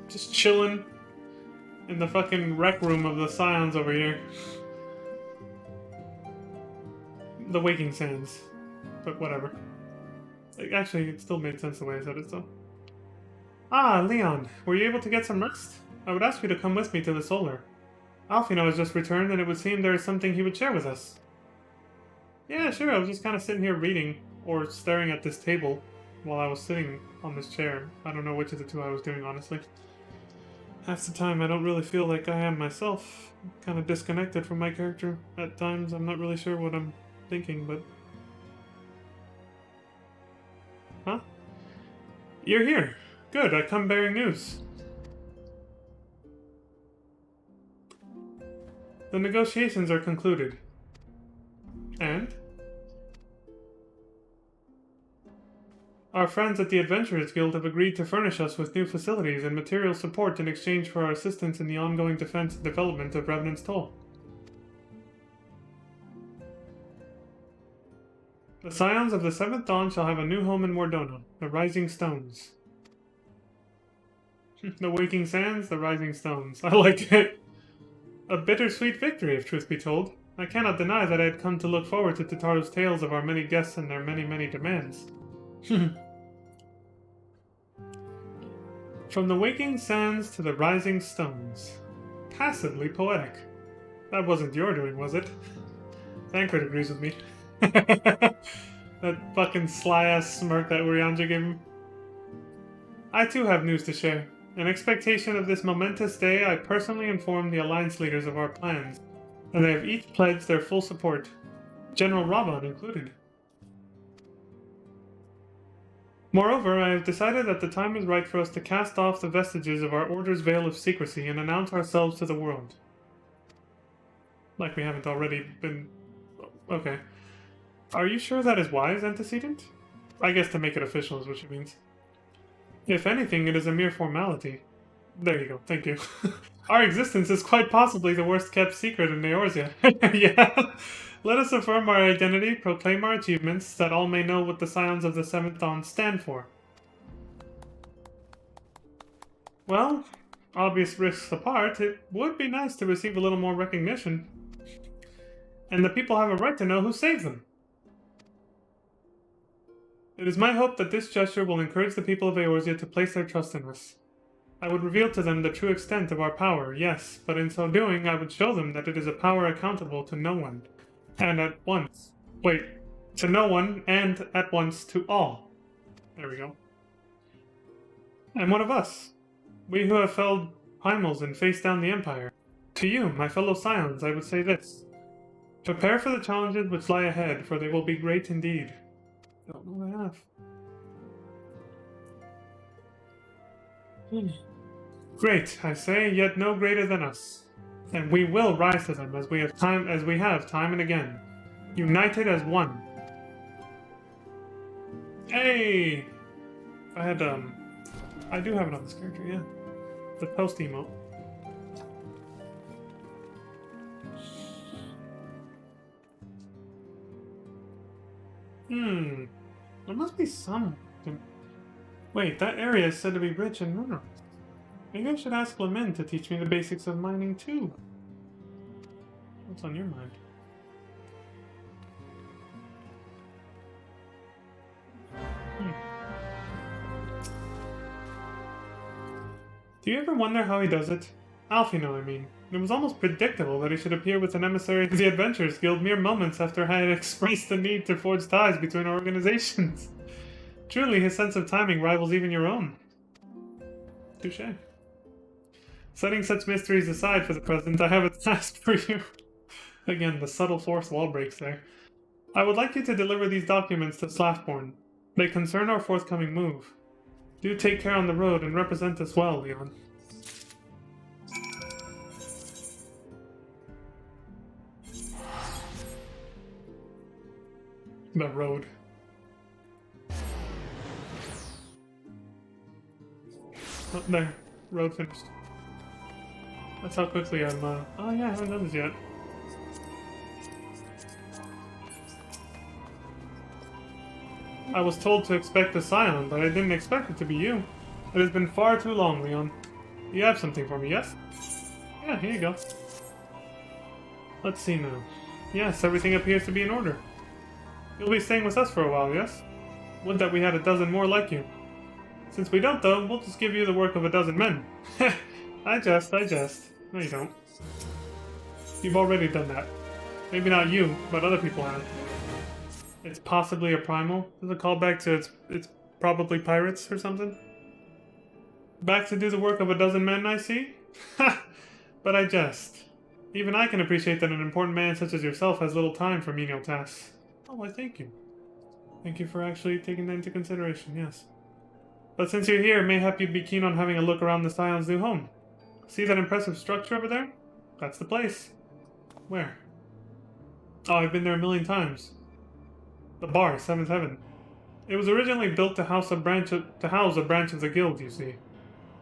Just chilling in the fucking rec room of the Scions over here. The Waking Sands. But whatever. Actually, it still made sense the way I said it, so. Ah, Leon, were you able to get some rest? I would ask you to come with me to the Solar. Alfino has just returned, and it would seem there is something he would share with us. Yeah, sure, I was just kind of sitting here reading, or staring at this table, while I was sitting on this chair. I don't know which of the two I was doing, honestly. Half the time, I don't really feel like I am myself. I'm kind of disconnected from my character. At times, I'm not really sure what I'm thinking, but... Huh? You're here. Good, I come bearing news. The negotiations are concluded. And? Our friends at the Adventurers Guild have agreed to furnish us with new facilities and material support in exchange for our assistance in the ongoing defense and development of Revenant's Toll. The Scions of the Seventh Dawn shall have a new home in Mordona, the Rising Stones. The Waking Sands, the Rising Stones. I like it. A bittersweet victory, if truth be told. I cannot deny that I had come to look forward to Tataru's tales of our many guests and their many demands. From the Waking Sands to the Rising Stones. Passively poetic. That wasn't your doing, was it? Thancred agrees with me. That fucking sly-ass smirk that Urianja gave him. I too have news to share. In expectation of this momentous day, I personally informed the Alliance leaders of our plans, and they have each pledged their full support, General Raban included. Moreover, I have decided that the time is right for us to cast off the vestiges of our Order's veil of secrecy and announce ourselves to the world. Like we haven't already been... Okay. Are you sure that is wise, Antecedent? I guess to make it official is what she means. If anything, it is a mere formality. There you go, thank you. Our existence is quite possibly the worst kept secret in Eorzea. Yeah. Let us affirm our identity, proclaim our achievements, that all may know what the Scions of the Seventh Dawn stand for. Well, obvious risks apart, it would be nice to receive a little more recognition. And the people have a right to know who saved them. It is my hope that this gesture will encourage the people of Eorzea to place their trust in us. I would reveal to them the true extent of our power, yes, but in so doing I would show them that it is a power accountable to no one. And at once. Wait, to no one, and at once to all. There we go. And one of us. We who have felled primals and faced down the Empire. To you, my fellow Scions, I would say this. Prepare for the challenges which lie ahead, for they will be great indeed. Don't know what I have. Great, I say, yet no greater than us. And we will rise to them as we have time and again. United as one. Hey! I do have it on this character, yeah. The post emote. There must be some... Wait, that area is said to be rich in minerals. Maybe I should ask Lament to teach me the basics of mining too. What's on your mind? Do you ever wonder how he does it? Alfino, I mean. It was almost predictable that he should appear with an emissary of the Adventurers Guild mere moments after I had expressed the need to forge ties between our organizations. Truly, his sense of timing rivals even your own. Touché. Setting such mysteries aside for the present, I have a task for you. Again, the subtle force wall breaks there. I would like you to deliver these documents to Slathborn. They concern our forthcoming move. Do take care on the road and represent us well, Leon. The road. Oh, there. Road finished. That's how quickly I'm, Oh yeah, I haven't done this yet. I was told to expect a Scion, but I didn't expect it to be you. It has been far too long, Leon. You have something for me, yes? Yeah, here you go. Let's see now. Yes, everything appears to be in order. You'll be staying with us for a while, yes? Would that we had a dozen more like you. Since we don't, though, we'll just give you the work of a dozen men. I jest. No, you don't. You've already done that. Maybe not you, but other people have. It's possibly a primal. Does it call back to it's probably pirates or something? Back to do the work of a dozen men, I see? Ha! But I jest. Even I can appreciate that an important man such as yourself has little time for menial tasks. Oh, why thank you. Thank you for actually taking that into consideration, yes. But since you're here, mayhap you'd be keen on having a look around the Scion's new home. See that impressive structure over there? That's the place. Where? Oh, I've been there a million times. The bar, 7th Heaven. It was originally built to house a branch of the guild, you see.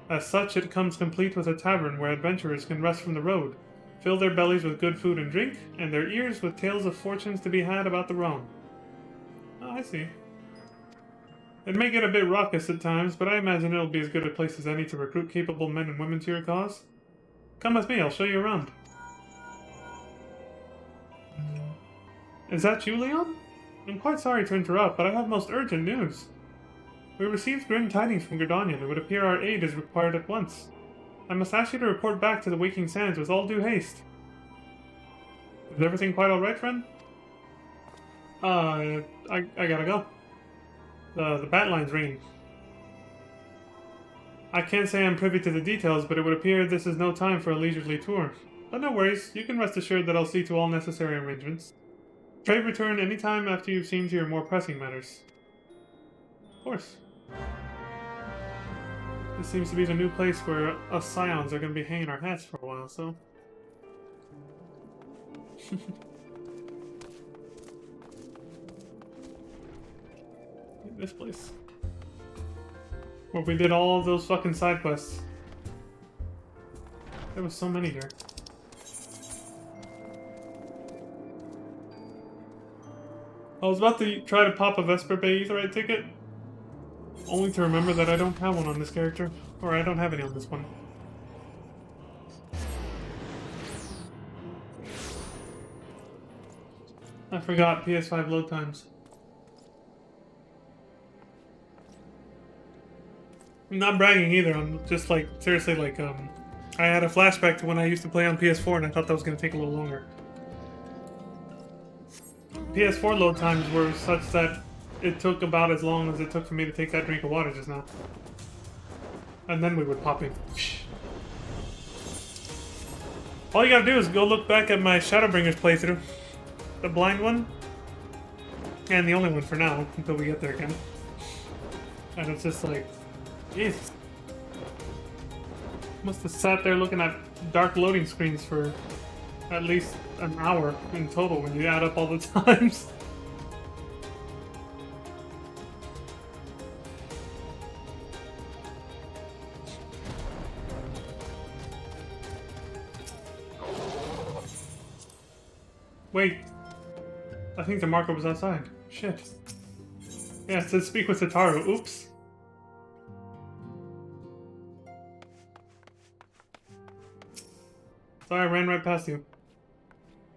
As such, it comes complete with a tavern where adventurers can rest from the road, fill their bellies with good food and drink, and their ears with tales of fortunes to be had about the realm. Oh, I see. It may get a bit raucous at times, but I imagine it'll be as good a place as any to recruit capable men and women to your cause. Come with me, I'll show you around. Is that you, Leon? I'm quite sorry to interrupt, but I have most urgent news. We received grim tidings from Gridania, and it would appear our aid is required at once. I must ask you to report back to the Waking Sands with all due haste. Is everything quite alright, friend? I gotta go. The bat line's ringing. I can't say I'm privy to the details, but it would appear this is no time for a leisurely tour. But no worries, you can rest assured that I'll see to all necessary arrangements. Pray return any time after you've seen to your more pressing matters. Of course. This seems to be the new place where us Scions are going to be hanging our hats for a while, so... This place. Where we did all of those fucking side quests. There was so many here. I was about to try to pop a Vesper Bay Aetheryte ticket, only to remember that I don't have one on this character. Or I don't have any on this one. I forgot PS5 load times. I'm not bragging either, I'm just like, seriously, like, I had a flashback to when I used to play on PS4 and I thought that was going to take a little longer. PS4 load times were such that it took about as long as it took for me to take that drink of water just now. And then we would pop in. All you gotta do is go look back at my Shadowbringers playthrough. The blind one. And the only one for now, until we get there again. And it's just like... Jesus. Must have sat there looking at dark loading screens for at least an hour in total when you add up all the times. Wait. I think the marker was outside. Shit. Yeah, it says speak with Tataru. Oops. Sorry, I ran right past you.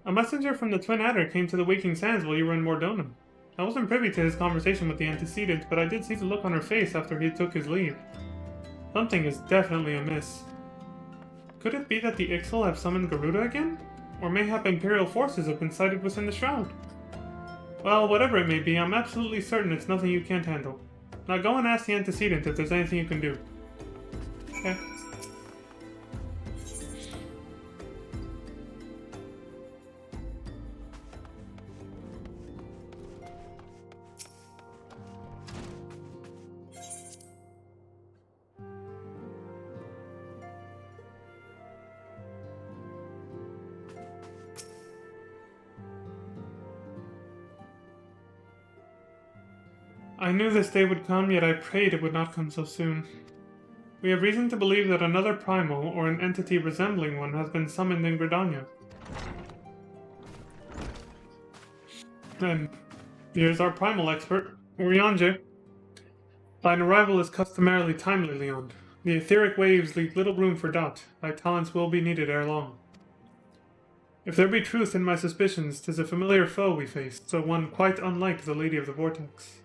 A messenger from the Twin Adder came to the Waking Sands while you were in Mordonum. I wasn't privy to his conversation with the antecedent, but I did see the look on her face after he took his leave. Something is definitely amiss. Could it be that the Ixal have summoned Garuda again? Or mayhap Imperial forces have been sighted within the Shroud? Well, whatever it may be, I'm absolutely certain it's nothing you can't handle. Now go and ask the antecedent if there's anything you can do. Okay. I knew this day would come, yet I prayed it would not come so soon. We have reason to believe that another primal, or an entity resembling one, has been summoned in Gridania. And here's our primal expert, Urianger. Thine arrival is customarily timely, Leon. The etheric waves leave little room for doubt. Thy talents will be needed ere long. If there be truth in my suspicions, 'tis a familiar foe we face, so one quite unlike the Lady of the Vortex.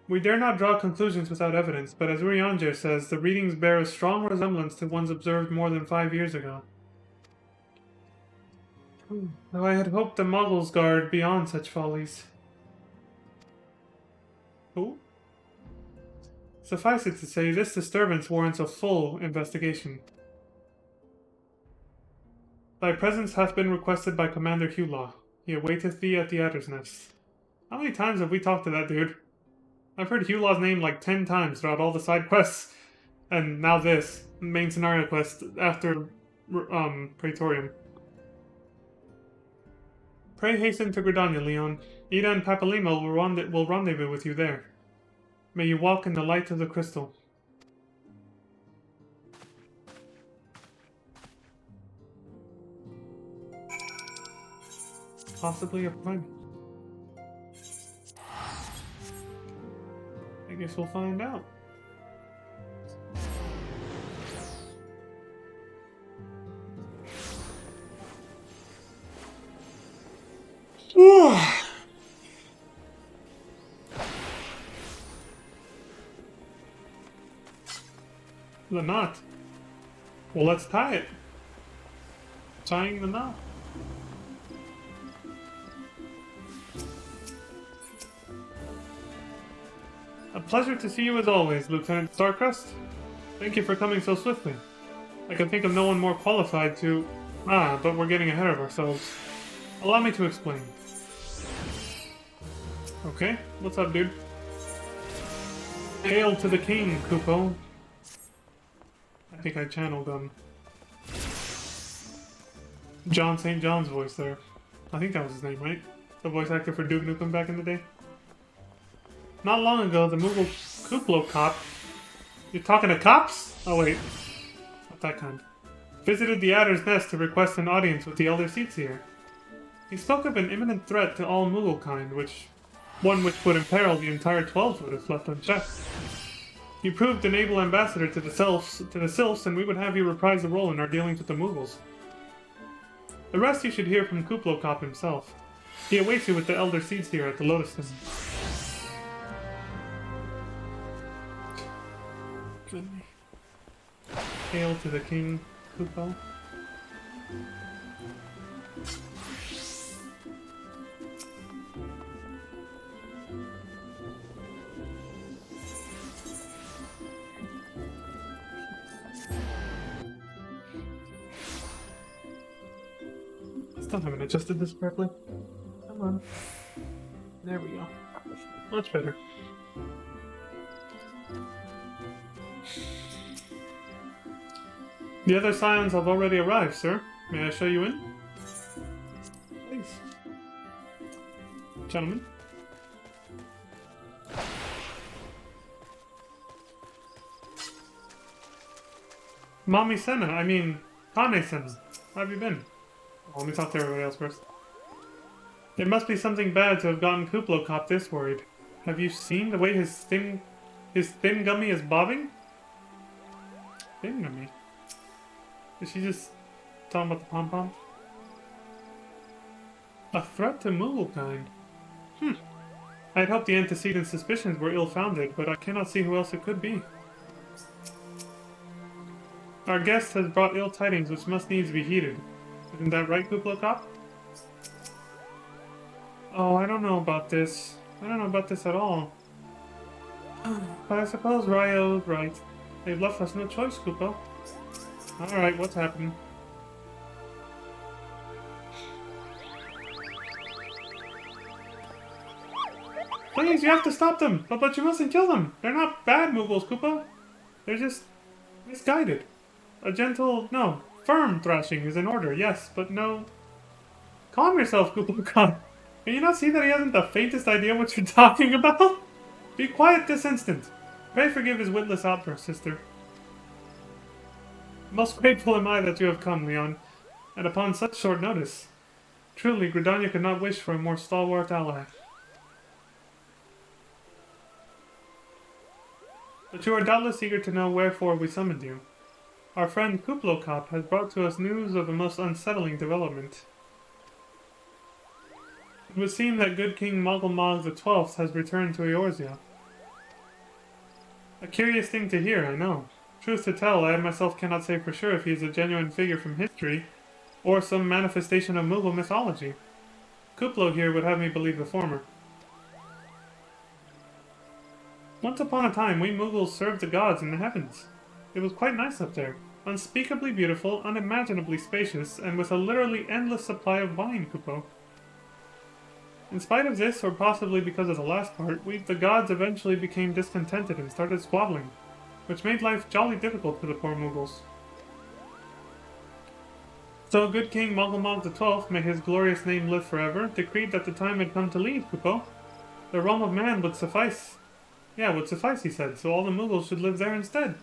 We dare not draw conclusions without evidence, but as Urianger says, the readings bear a strong resemblance to ones observed more than 5 years ago. Though I had hoped the Muggles guard beyond such follies. Who? Suffice it to say, this disturbance warrants a full investigation. Thy presence hath been requested by Commander Hulaw. He awaiteth thee at the Adder's Nest. How many times have we talked to that dude? I've heard Hulaw's name like 10 times throughout all the side quests, and now this, main scenario quest, after, Praetorium. Pray hasten to Gridania, Leon. Ida and Papalima will rendezvous with you there. May you walk in the light of the crystal. Possibly a prime. I guess we'll find out. The knot. Well, let's tie it. Tying the knot. A pleasure to see you as always, Lieutenant Starcrest. Thank you for coming so swiftly. I can think of no one more qualified to... but we're getting ahead of ourselves. Allow me to explain. Okay, what's up, dude? Hail to the king, Kupo. I think I channeled John St. John's voice there. I think that was his name, right? The voice actor for Duke Nukem back in the day. Not long ago, the Moogle Kuplo cop... You're talking to cops? Oh wait. Not that kind. Visited the Adder's Nest to request an audience with the Elder Seedseer. He spoke of an imminent threat to all Moogle kind, one which would imperil the entire 12 if left unchecked. You proved an able ambassador to the Sylphs, and we would have you reprise the role in our dealings with the Moogles. The rest you should hear from Kuplo Cop himself. He awaits you with the Elder Seedseer at the Lotus Stone. Hail to the King, Kupo. Still haven't adjusted this correctly. Come on. There we go. Much better. The other Scions have already arrived, sir. May I show you in? Please. Gentlemen. Mommy Senna, Kane Senna. How have you been? Oh, let me talk to everybody else first. It must be something bad to have gotten Kuplo Cop this worried. Have you seen the way his thin gummy is bobbing? Thin gummy? Is she just talking about the pom-pom? A threat to Moogle kind? I'd hoped the antecedent suspicions were ill-founded, but I cannot see who else it could be. Our guest has brought ill tidings which must needs be heeded. Isn't that right, Kuplo Cop? Oh, I don't know about this. I don't know about this at all. But I suppose Ryo's right. They've left us no choice, Kupo. Alright, what's happening? Please, you have to stop them! But you mustn't kill them! They're not bad Moogles, Kupo. They're just misguided. A gentle, no, firm thrashing is in order, yes, but no... Calm yourself, Kuplo-Con. Can you not see that he hasn't the faintest idea what you're talking about? Be quiet this instant. Pray forgive his witless outburst, sister. Most grateful am I that you have come, Leon, and upon such short notice. Truly, Gridania could not wish for a more stalwart ally. But you are doubtless eager to know wherefore we summoned you. Our friend Kuplo Cop has brought to us news of a most unsettling development. It would seem that good King Mogglmog XII has returned to Eorzea. A curious thing to hear, I know. Truth to tell, I myself cannot say for sure if he is a genuine figure from history, or some manifestation of Moogle mythology. Kuplo here would have me believe the former. Once upon a time, we Moogles served the gods in the heavens. It was quite nice up there. Unspeakably beautiful, unimaginably spacious, and with a literally endless supply of wine, Kupo. In spite of this, or possibly because of the last part, the gods eventually became discontented and started squabbling, which made life jolly difficult for the poor Moogles. So good King Mogglmog XII, may his glorious name live forever, decreed that the time had come to leave, Kupo. The realm of man would suffice. Yeah, would suffice, he said, so all the Moogles should live there instead.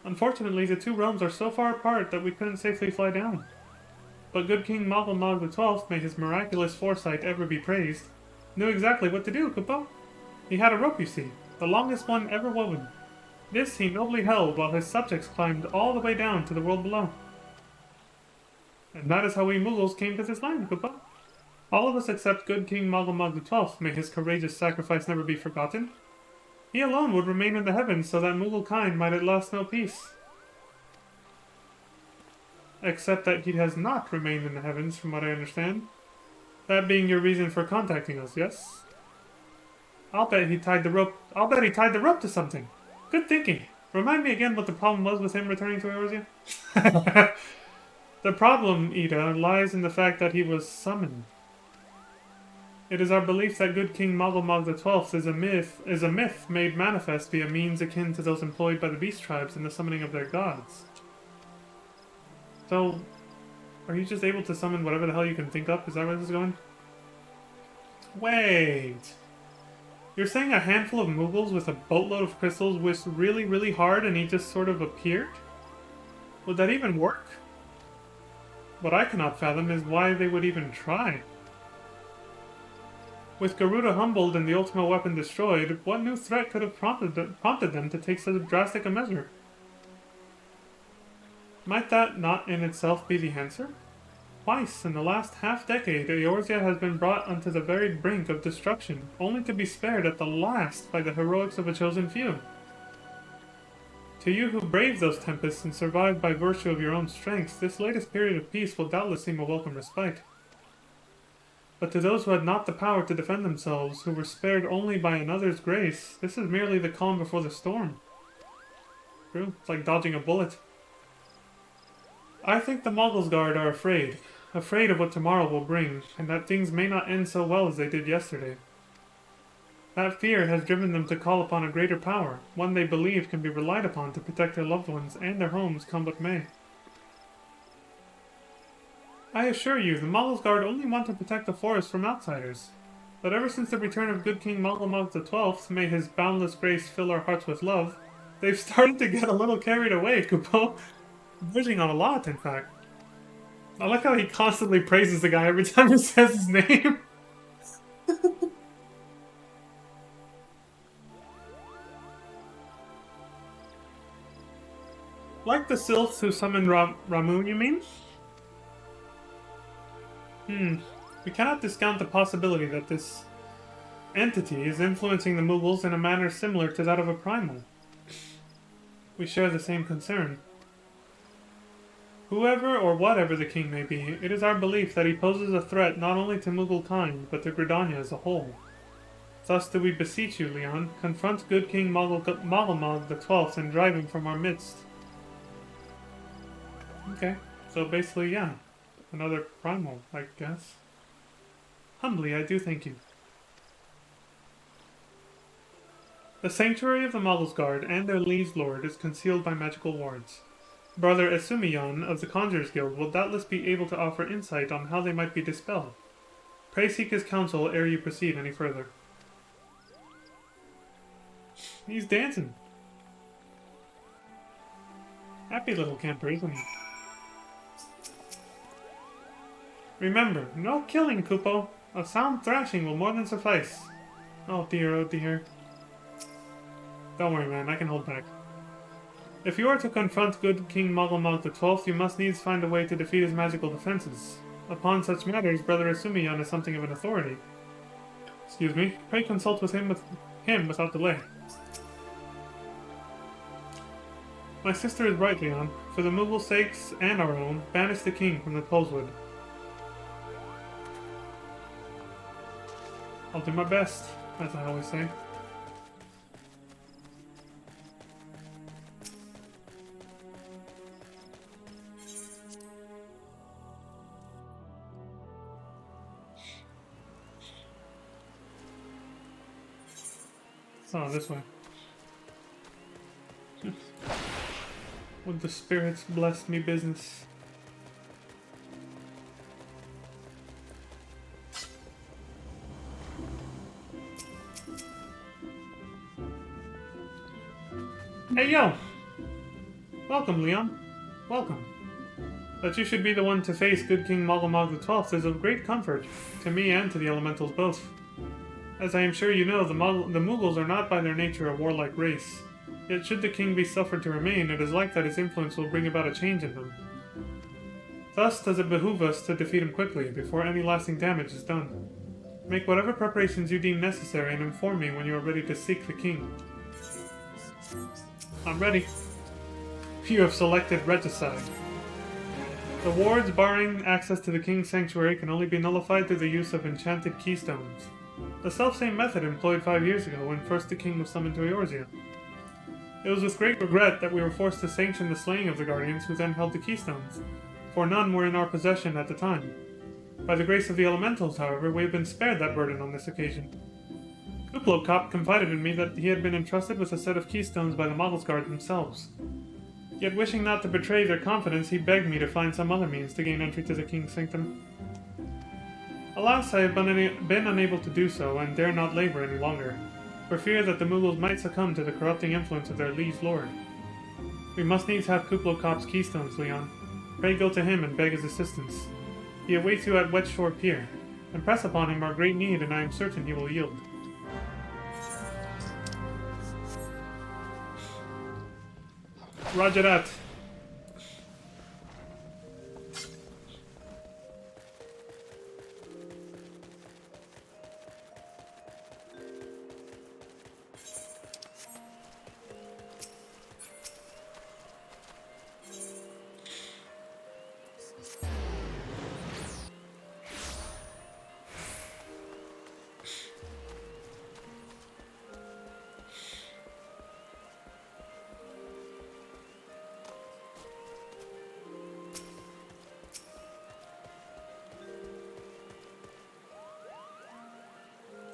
Unfortunately, the two realms are so far apart that we couldn't safely fly down. But good King Mogglmog XII, may his miraculous foresight ever be praised, knew exactly what to do, Kupo. He had a rope, you see, the longest one ever woven. This he nobly held while his subjects climbed all the way down to the world below. And that is how we Moogles came to this land, Kupo. All of us except good King Mogglmog XII, may his courageous sacrifice never be forgotten. He alone would remain in the heavens so that Moogle kind might at last know peace. Except that he has not remained in the heavens, from what I understand. That being your reason for contacting us, yes? I'll bet he tied the rope to something. Good thinking. Remind me again what the problem was with him returning to Eorzea? The problem, Ida, lies in the fact that he was summoned. It is our belief that good King Mogulmog XII is a myth made manifest via means akin to those employed by the beast tribes in the summoning of their gods. So, are you just able to summon whatever the hell you can think up? Is that where this is going? Wait! You're saying a handful of Moogles with a boatload of crystals wished really, really hard and he just sort of appeared? Would that even work? What I cannot fathom is why they would even try. With Garuda humbled and the ultimate weapon destroyed, what new threat could have prompted them to take so drastic a measure? Might that not in itself be the answer? Twice in the last half-decade, Eorzea has been brought unto the very brink of destruction, only to be spared at the last by the heroics of a chosen few. To you who braved those tempests and survived by virtue of your own strength, this latest period of peace will doubtless seem a welcome respite. But to those who had not the power to defend themselves, who were spared only by another's grace, this is merely the calm before the storm. True, it's like dodging a bullet. I think the Mogulsguard are afraid of what tomorrow will bring, and that things may not end so well as they did yesterday. That fear has driven them to call upon a greater power, one they believe can be relied upon to protect their loved ones and their homes come what may. I assure you, the Mogulsguard only want to protect the forest from outsiders. But ever since the return of good King Mogulmog XII, may his boundless grace fill our hearts with love, they've started to get a little carried away, Kupo. Verging on a lot, in fact. I like how he constantly praises the guy every time he says his name. Like the sylphs who summoned Ramu, you mean? We cannot discount the possibility that this entity is influencing the Moogles in a manner similar to that of a primal. We share the same concern. Whoever or whatever the king may be, it is our belief that he poses a threat not only to Moogle kind, but to Gridania as a whole. Thus do we beseech you, Leon, confront good King Mogulmog XII and drive him from our midst. Okay, so basically, yeah. Another primal, I guess. Humbly, I do thank you. The sanctuary of the Mogulsguard and their liege lord is concealed by magical wards. Brother Esumiyan of the Conjurers Guild will doubtless be able to offer insight on how they might be dispelled. Pray seek his counsel ere you proceed any further. He's dancing. Happy little camper, isn't he? Remember, no killing, Kupo. A sound thrashing will more than suffice. Oh dear, oh dear. Don't worry, man, I can hold back. If you are to confront good King Mogulmog XII, you must needs find a way to defeat his magical defenses. Upon such matters, Brother Esumiyan is something of an authority. Excuse me. Pray consult with him without delay. My sister is right, Leon. For the Moogle's sakes and our own, banish the king from the Coleswood. I'll do my best, as I always say. Oh, this way. Would the spirits bless me business? Hey, yo! Welcome, Leon. Welcome. That you should be the one to face good King Mogulmog XII is of great comfort, to me and to the elementals both. As I am sure you know, the Moogles are not by their nature a warlike race. Yet should the king be suffered to remain, it is like that his influence will bring about a change in them. Thus does it behoove us to defeat him quickly, before any lasting damage is done. Make whatever preparations you deem necessary and inform me when you are ready to seek the king. I'm ready. You have selected Regicide. The wards barring access to the king's sanctuary can only be nullified through the use of enchanted keystones. The selfsame method employed 5 years ago when first the king was summoned to Eorzea. It was with great regret that we were forced to sanction the slaying of the Guardians who then held the keystones, for none were in our possession at the time. By the grace of the elementals, however, we have been spared that burden on this occasion. Kuplokop confided in me that he had been entrusted with a set of keystones by the Models Guard themselves. Yet wishing not to betray their confidence, he begged me to find some other means to gain entry to the King's Sanctum. Alas, I have been unable to do so, and dare not labor any longer, for fear that the Mughals might succumb to the corrupting influence of their liege lord. We must needs have Kuplokop's keystones, Leon. Pray go to him and beg his assistance. He awaits you at Wet Shore Pier. Impress upon him our great need, and I am certain he will yield. Roger that.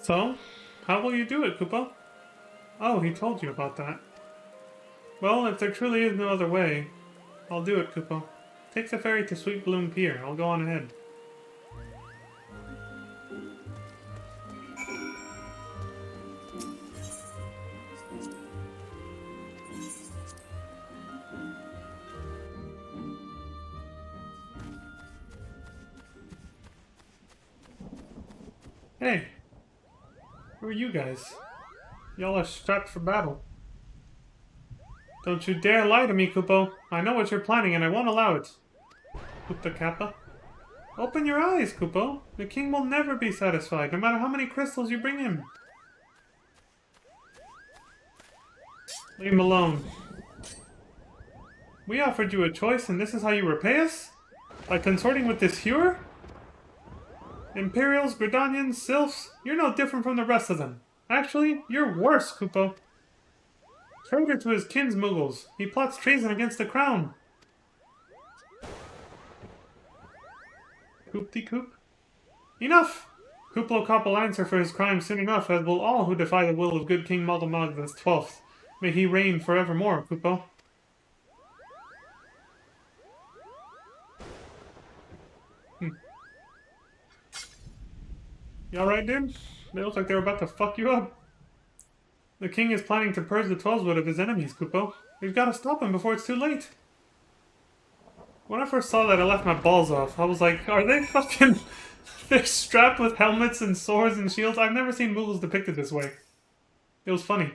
So, how will you do it, Koopa? Oh, he told you about that. Well, if there truly is no other way, I'll do it, Koopa. Take the ferry to Sweet Bloom Pier. I'll go on ahead. Hey! Who are you guys? Y'all are strapped for battle. Don't you dare lie to me, Kupo. I know what you're planning and I won't allow it. Kupta Kappa. Open your eyes, Kupo. The king will never be satisfied, no matter how many crystals you bring him. Leave him alone. We offered you a choice and this is how you repay us? By consorting with this Hure? Imperials, Gridanians, Sylphs, you're no different from the rest of them. Actually, you're worse, Kupo. Traitor to his kin's Mughals, he plots treason against the crown. Koop-de-koop? Enough! Kuplokop will answer for his crimes soon enough, as will all who defy the will of good King Maldomag the 12th. May he reign forevermore, Kupo. You alright, dude? They look like they were about to fuck you up. The king is planning to purge the Twelveswood of his enemies, Kupo. We've got to stop him before it's too late. When I first saw that, I left my balls off. I was like, are they fucking... They're strapped with helmets and swords and shields? I've never seen Mughals depicted this way. It was funny.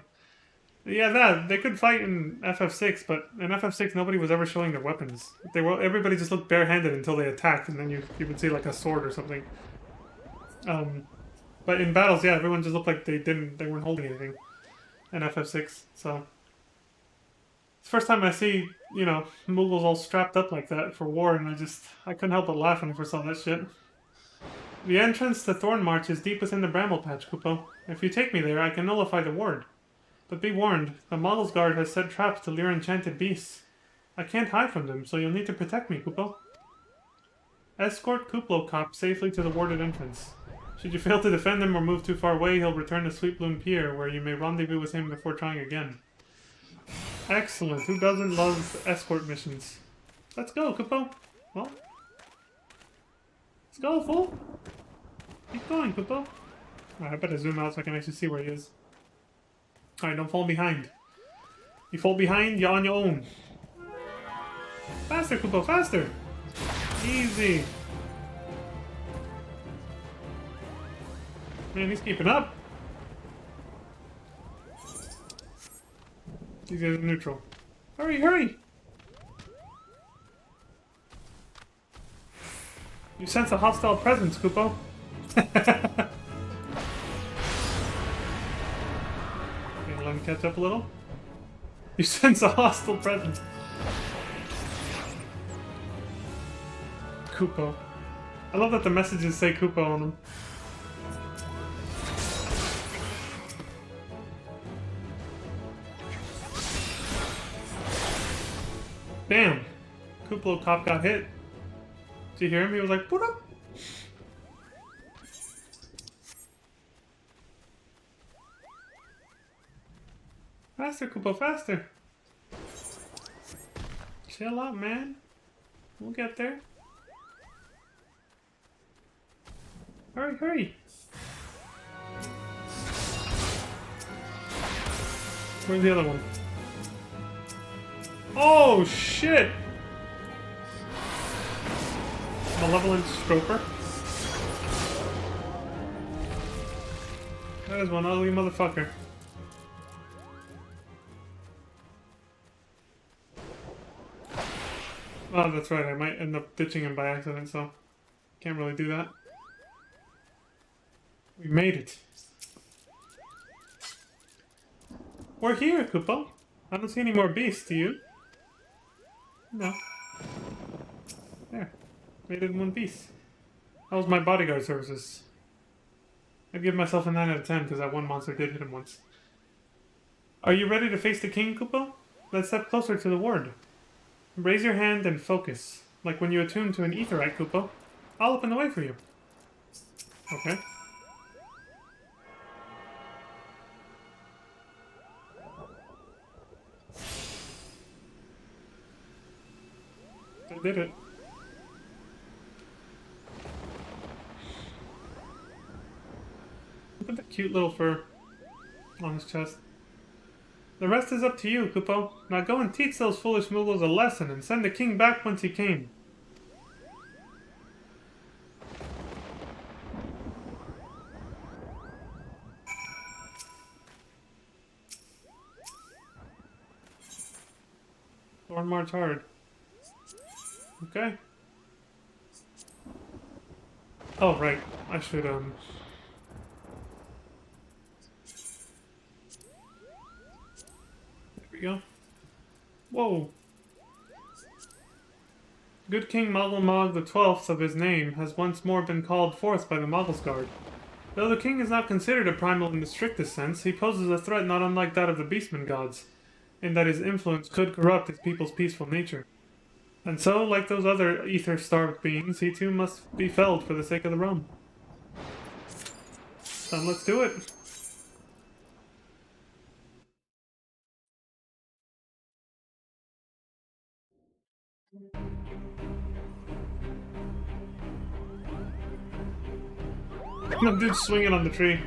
Yeah, they could fight in FF6, but in FF6 nobody was ever showing their weapons. Everybody just looked barehanded until they attacked, and then you would see like a sword or something. But in battles, yeah, everyone just looked like they weren't holding anything in FF6, so... It's the first time I see, you know, Mughals all strapped up like that for war, and I couldn't help but laugh when I first saw that shit. The entrance to Thornmarch is deep within the Bramble Patch, Kupo. If you take me there, I can nullify the ward. But be warned, the Models Guard has set traps to lure enchanted beasts. I can't hide from them, so you'll need to protect me, Kupo. Escort Kuplokop safely to the warded entrance. Should you fail to defend him or move too far away, he'll return to Sweet Bloom Pier, where you may rendezvous with him before trying again. Excellent. Who doesn't love escort missions? Let's go, Kupo. Well, let's go, fool. Keep going, Kupo. Alright, I better zoom out so I can actually see where he is. Alright, don't fall behind. You fall behind, you're on your own. Faster, Kupo, faster! Easy. Man, he's keeping up. These guys are neutral. Hurry, hurry! You sense a hostile presence, Kupo. Okay, let me catch up a little. You sense a hostile presence. Kupo. I love that the messages say Kupo on them. Bam! Kuplokop got hit. Did you hear him? He was like, "Put up!" Faster, Koopa, faster. Chill out, man. We'll get there. Hurry, hurry. Where's the other one? Oh, shit! Malevolent Stroper. That is one ugly motherfucker. Oh, that's right, I might end up ditching him by accident, so can't really do that. We made it. We're here, Koopa. I don't see any more beasts, do you? No. There. Made it in one piece. How was my bodyguard services? I'd give myself a 9 out of 10 because that one monster did hit him once. Are you ready to face the king, Koopa? Let's step closer to the ward. Raise your hand and focus. Like when you attune to an aetherite, Koopa. I'll open the way for you. Okay. I did it. Look at the cute little fur on his chest. The rest is up to you, Koopa. Now go and teach those foolish Moogles a lesson and send the king back whence he came. Or march hard. Okay. Oh, right. I should, There we go. Whoa. Good King Moggelmog the 12th of his name has once more been called forth by the Moggles Guard. Though the king is not considered a primal in the strictest sense, he poses a threat not unlike that of the Beastmen gods, in that his influence could corrupt his people's peaceful nature. And so, like those other ether-starved beings, he too must be felled for the sake of the realm. Then let's do it. The dude's swinging on the tree.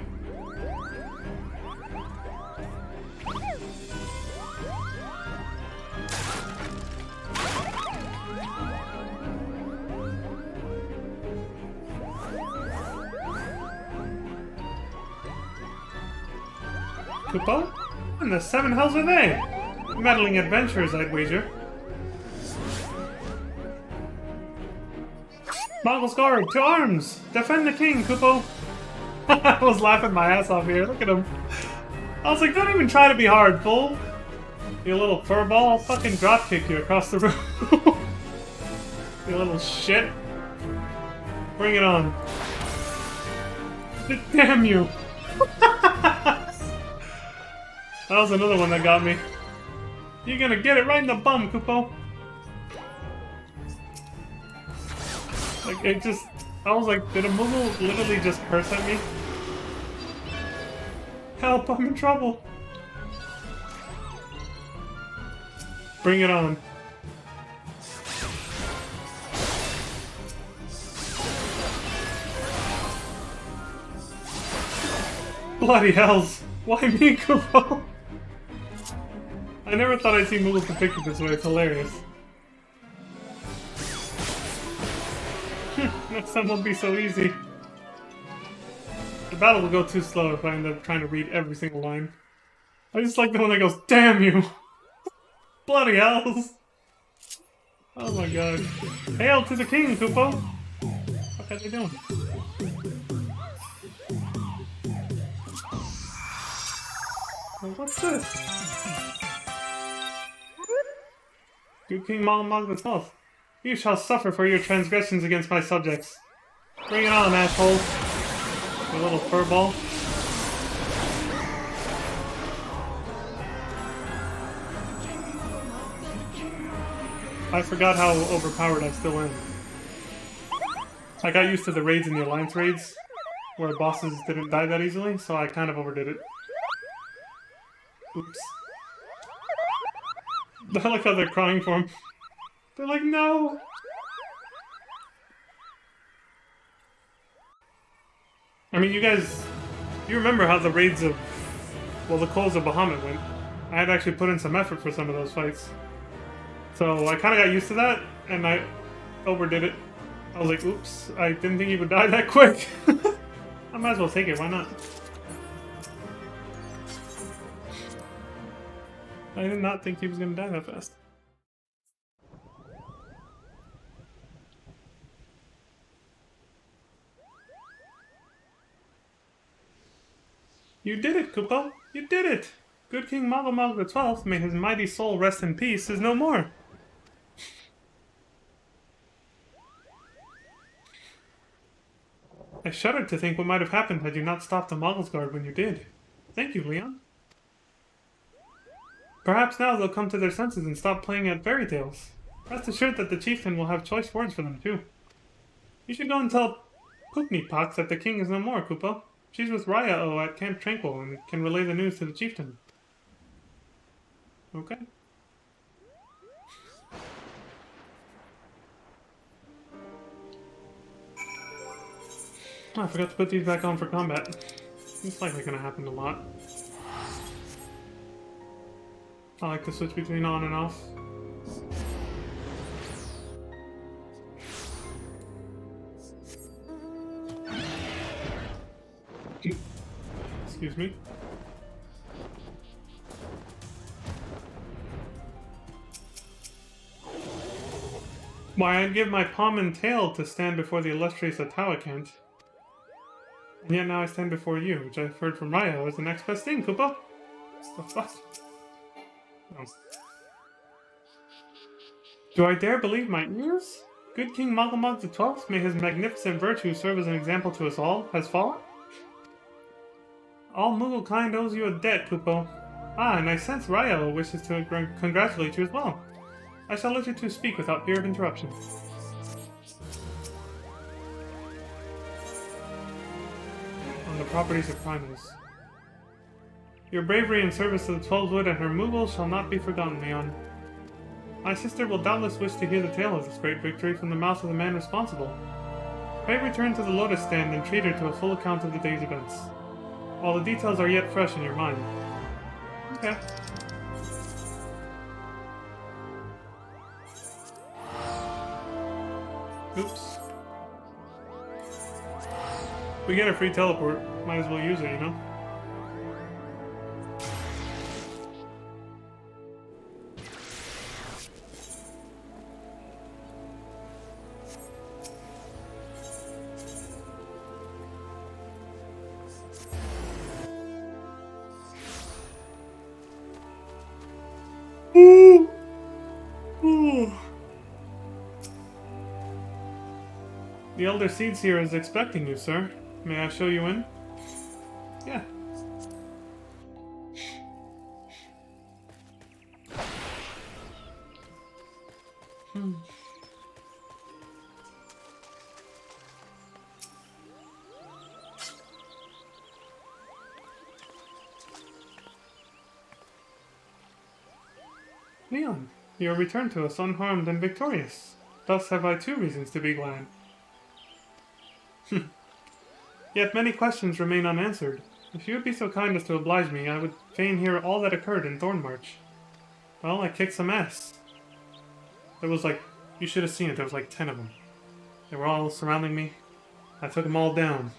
Koopa? What in the seven hells are they? Meddling adventurers, I'd wager. Moggles Guard, to arms! Defend the king, Koopa! I was laughing my ass off here, look at him. I was like, don't even try to be hard, fool! You little furball, I'll fucking dropkick you across the room. You little shit. Bring it on. Damn you! That was another one that got me. You're gonna get it right in the bum, Koopa. Like, it just... I was like, did a Moogle literally just curse at me? Help, I'm in trouble. Bring it on. Bloody hells. Why me, Koopa? I never thought I'd see Moogles depicted this way. It's hilarious. Next time won't be so easy. The battle will go too slow if I end up trying to read every single line. I just like the one that goes, damn you! Bloody hells! Oh my god. Hail to the king, Koopa! What are they doing? Well, what's this? Good King Moggelmog the 12th. You shall suffer for your transgressions against my subjects. Bring it on, asshole. You little furball. I forgot how overpowered I still am. I got used to the raids and the alliance raids, where bosses didn't die that easily, so I kind of overdid it. Oops. I like how they're crying for him. They're like, no! I mean, you guys... You remember how the raids of... Well, the Coals of Bahamut went. I had actually put in some effort for some of those fights. So I kind of got used to that, and I overdid it. I was like, oops, I didn't think he would die that quick. I might as well take it, why not? I did not think he was going to die that fast. You did it, Koopa! You did it! Good King Magamog the 12th, may his mighty soul rest in peace, is no more! I shuddered to think what might have happened had you not stopped the Model's Guard when you did. Thank you, Leon. Perhaps now they'll come to their senses and stop playing at fairy tales. Rest assured that the chieftain will have choice words for them, too. You should go and tell Pookneypox that the king is no more, Koopa. She's with Raya-O at Camp Tranquil and can relay the news to the chieftain. Okay. Oh, I forgot to put these back on for combat. It's likely gonna happen a lot. I like to switch between on and off. Excuse me. Why, I'd give my palm and tail to stand before the illustrious Atawakant. And yet now I stand before you, which I've heard from Ryo is the next best thing, Koopa. What's the fuck? No. Do I dare believe my ears? Good King Magamog the 12th, may his magnificent virtue serve as an example to us all, has fallen? All Moogle kind owes you a debt, Koopa. Ah, and I sense Ryo wishes to congratulate you as well. I shall let you two speak without fear of interruption. On the properties of Primals. Your bravery in service to the Twelvewood and her Moogle shall not be forgotten, Leon. My sister will doubtless wish to hear the tale of this great victory from the mouth of the man responsible. Pray return to the Lotus Stand and treat her to a full account of the day's events. All the details are yet fresh in your mind. Okay. Oops. We get a free teleport, might as well use it, you know? The Elder Seeds here is expecting you, sir. May I show you in? Yeah. Leon, you are returned to us unharmed and victorious. Thus have I two reasons to be glad. Yet many questions remain unanswered. If you would be so kind as to oblige me, I would fain hear all that occurred in Thornmarch. Well, I kicked some ass. There was like... You should have seen it, there was like 10 of them. They were all surrounding me. I took them all down.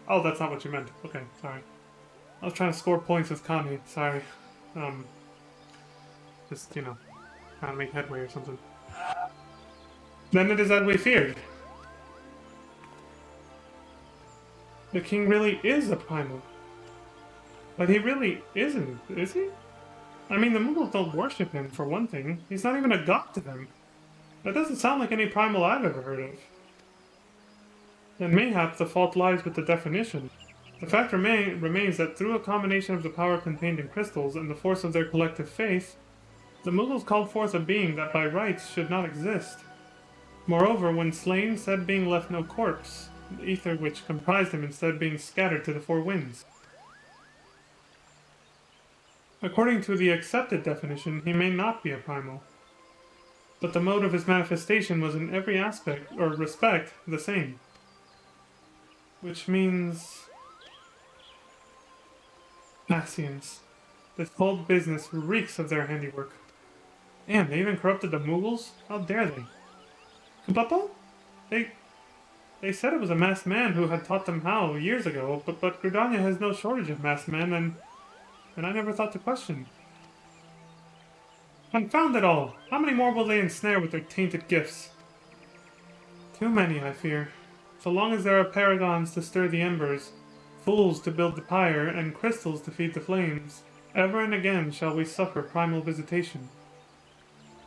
Oh, that's not what you meant. Okay, sorry. I was trying to score points with Kami, sorry. Just, you know, trying to make headway or something. Then it is as we feared. The king really is a primal. But he really isn't, is he? I mean, the Moogles don't worship him, for one thing. He's not even a god to them. That doesn't sound like any primal I've ever heard of. And mayhap the fault lies with the definition. The fact remains that through a combination of the power contained in crystals and the force of their collective faith, the Moogles called forth a being that by rights should not exist. Moreover, when slain, said being left no corpse, the ether which comprised him instead being scattered to the four winds. According to the accepted definition, he may not be a primal. But the mode of his manifestation was in every aspect, or respect, the same. Which means... Ascians. This whole business reeks of their handiwork. Damn, they even corrupted the Mughals? How dare they? Kupapo? They said it was a masked man who had taught them how years ago, but Gridania has no shortage of masked men, and I never thought to question. Confound it all! How many more will they ensnare with their tainted gifts? Too many, I fear. So long as there are paragons to stir the embers, fools to build the pyre, and crystals to feed the flames, ever and again shall we suffer primal visitation.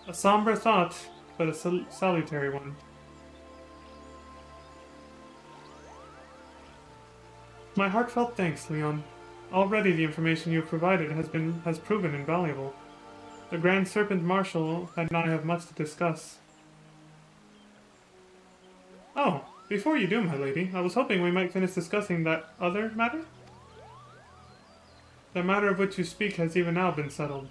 A somber thought, but a salutary one. My heartfelt thanks, Leon. Already the information you have provided has proven invaluable. The Grand Serpent Marshal and I have much to discuss. Oh, before you do, my lady, I was hoping we might finish discussing that other matter? The matter of which you speak has even now been settled.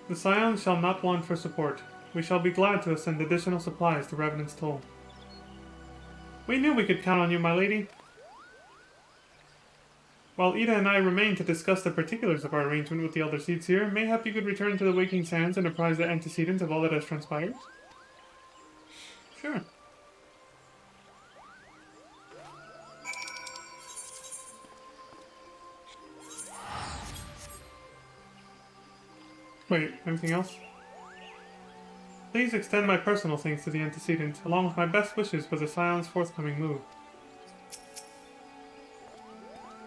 The Scions shall not want for support. We shall be glad to send additional supplies to Revenant's Toll. We knew we could count on you, my lady. While Ida and I remain to discuss the particulars of our arrangement with the Elder Seeds here, mayhap you could return to the Waking Sands and apprise the antecedents of all that has transpired? Sure. Wait, anything else? Please extend my personal thanks to the antecedent, along with my best wishes for the Scion's forthcoming move.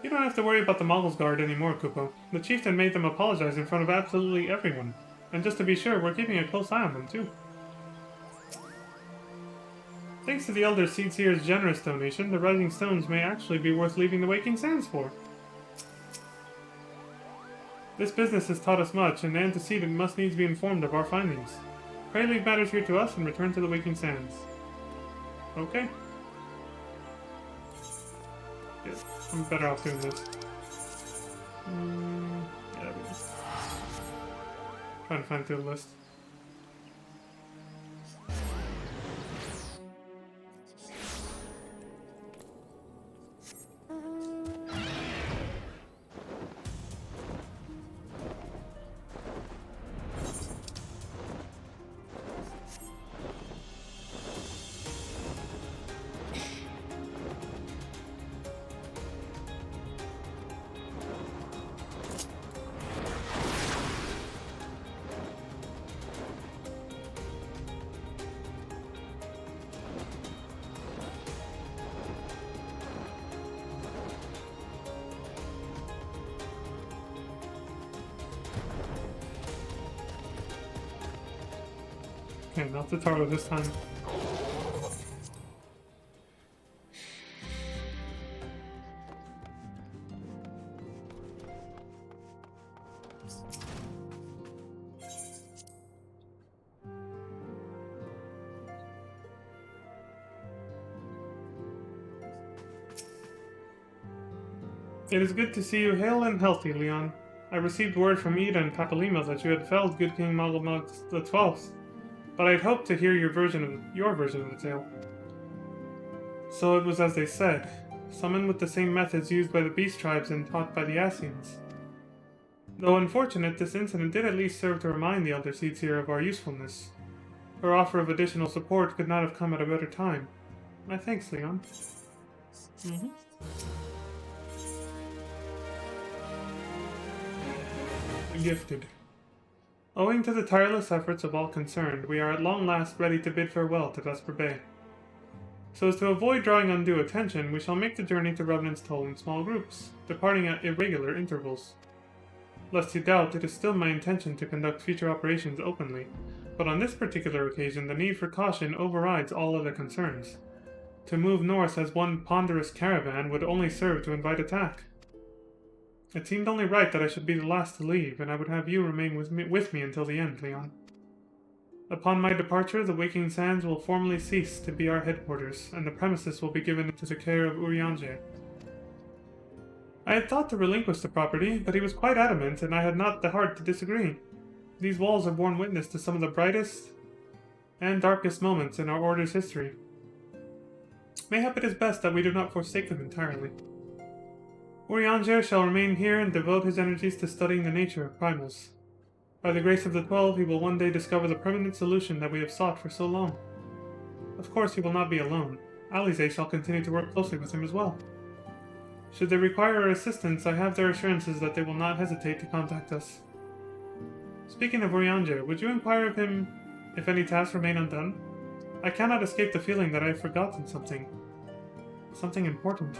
You don't have to worry about the Model's Guard anymore, Kupo. The chieftain made them apologize in front of absolutely everyone. And just to be sure, we're keeping a close eye on them, too. Thanks to the Elder Seedseer's generous donation, the Rising Stones may actually be worth leaving the Waking Sands for. This business has taught us much, and the antecedent must needs be informed of our findings. Pray leave matters here to us and return to the Waking Sands. Okay. Good. I'm better off doing this. Yeah, there we go. Trying to find through the list. Okay, not the Taro this time. It is good to see you hale and healthy, Leon. I received word from Ida and Kakalima that you had felled good King Malamog the 12th, but I had hoped to hear your version of the tale. So it was as they said, summoned with the same methods used by the beast tribes and taught by the Ascians. Though unfortunate, this incident did at least serve to remind the Elder Seedseer of our usefulness. Her offer of additional support could not have come at a better time. My thanks, Leon. Gifted. Owing to the tireless efforts of all concerned, we are at long last ready to bid farewell to Vesper Bay. So as to avoid drawing undue attention, we shall make the journey to Revenant's Toll in small groups, departing at irregular intervals. Lest you doubt, it is still my intention to conduct future operations openly, but on this particular occasion the need for caution overrides all other concerns. To move north as one ponderous caravan would only serve to invite attack. It seemed only right that I should be the last to leave, and I would have you remain with me until the end, Leon. Upon my departure, the Waking Sands will formally cease to be our headquarters, and the premises will be given into the care of Urianger. I had thought to relinquish the property, but he was quite adamant, and I had not the heart to disagree. These walls have borne witness to some of the brightest and darkest moments in our Order's history. Mayhap it is best that we do not forsake them entirely. Urianger shall remain here and devote his energies to studying the nature of primals. By the grace of the 12, he will one day discover the permanent solution that we have sought for so long. Of course, he will not be alone. Alize shall continue to work closely with him as well. Should they require our assistance, I have their assurances that they will not hesitate to contact us. Speaking of Urianger, would you inquire of him if any tasks remain undone? I cannot escape the feeling that I have forgotten something. Something important.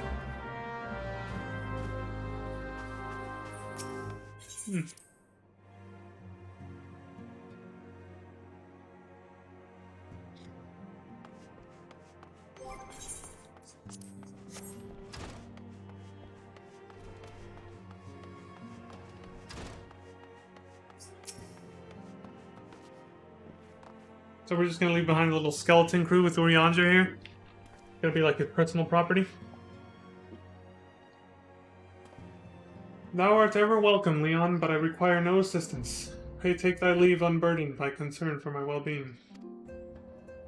So we're just gonna leave behind a little skeleton crew with Urianger here? Gonna be like his personal property? Thou art ever welcome, Leon, but I require no assistance. Pray take thy leave unburdened by concern for my well-being.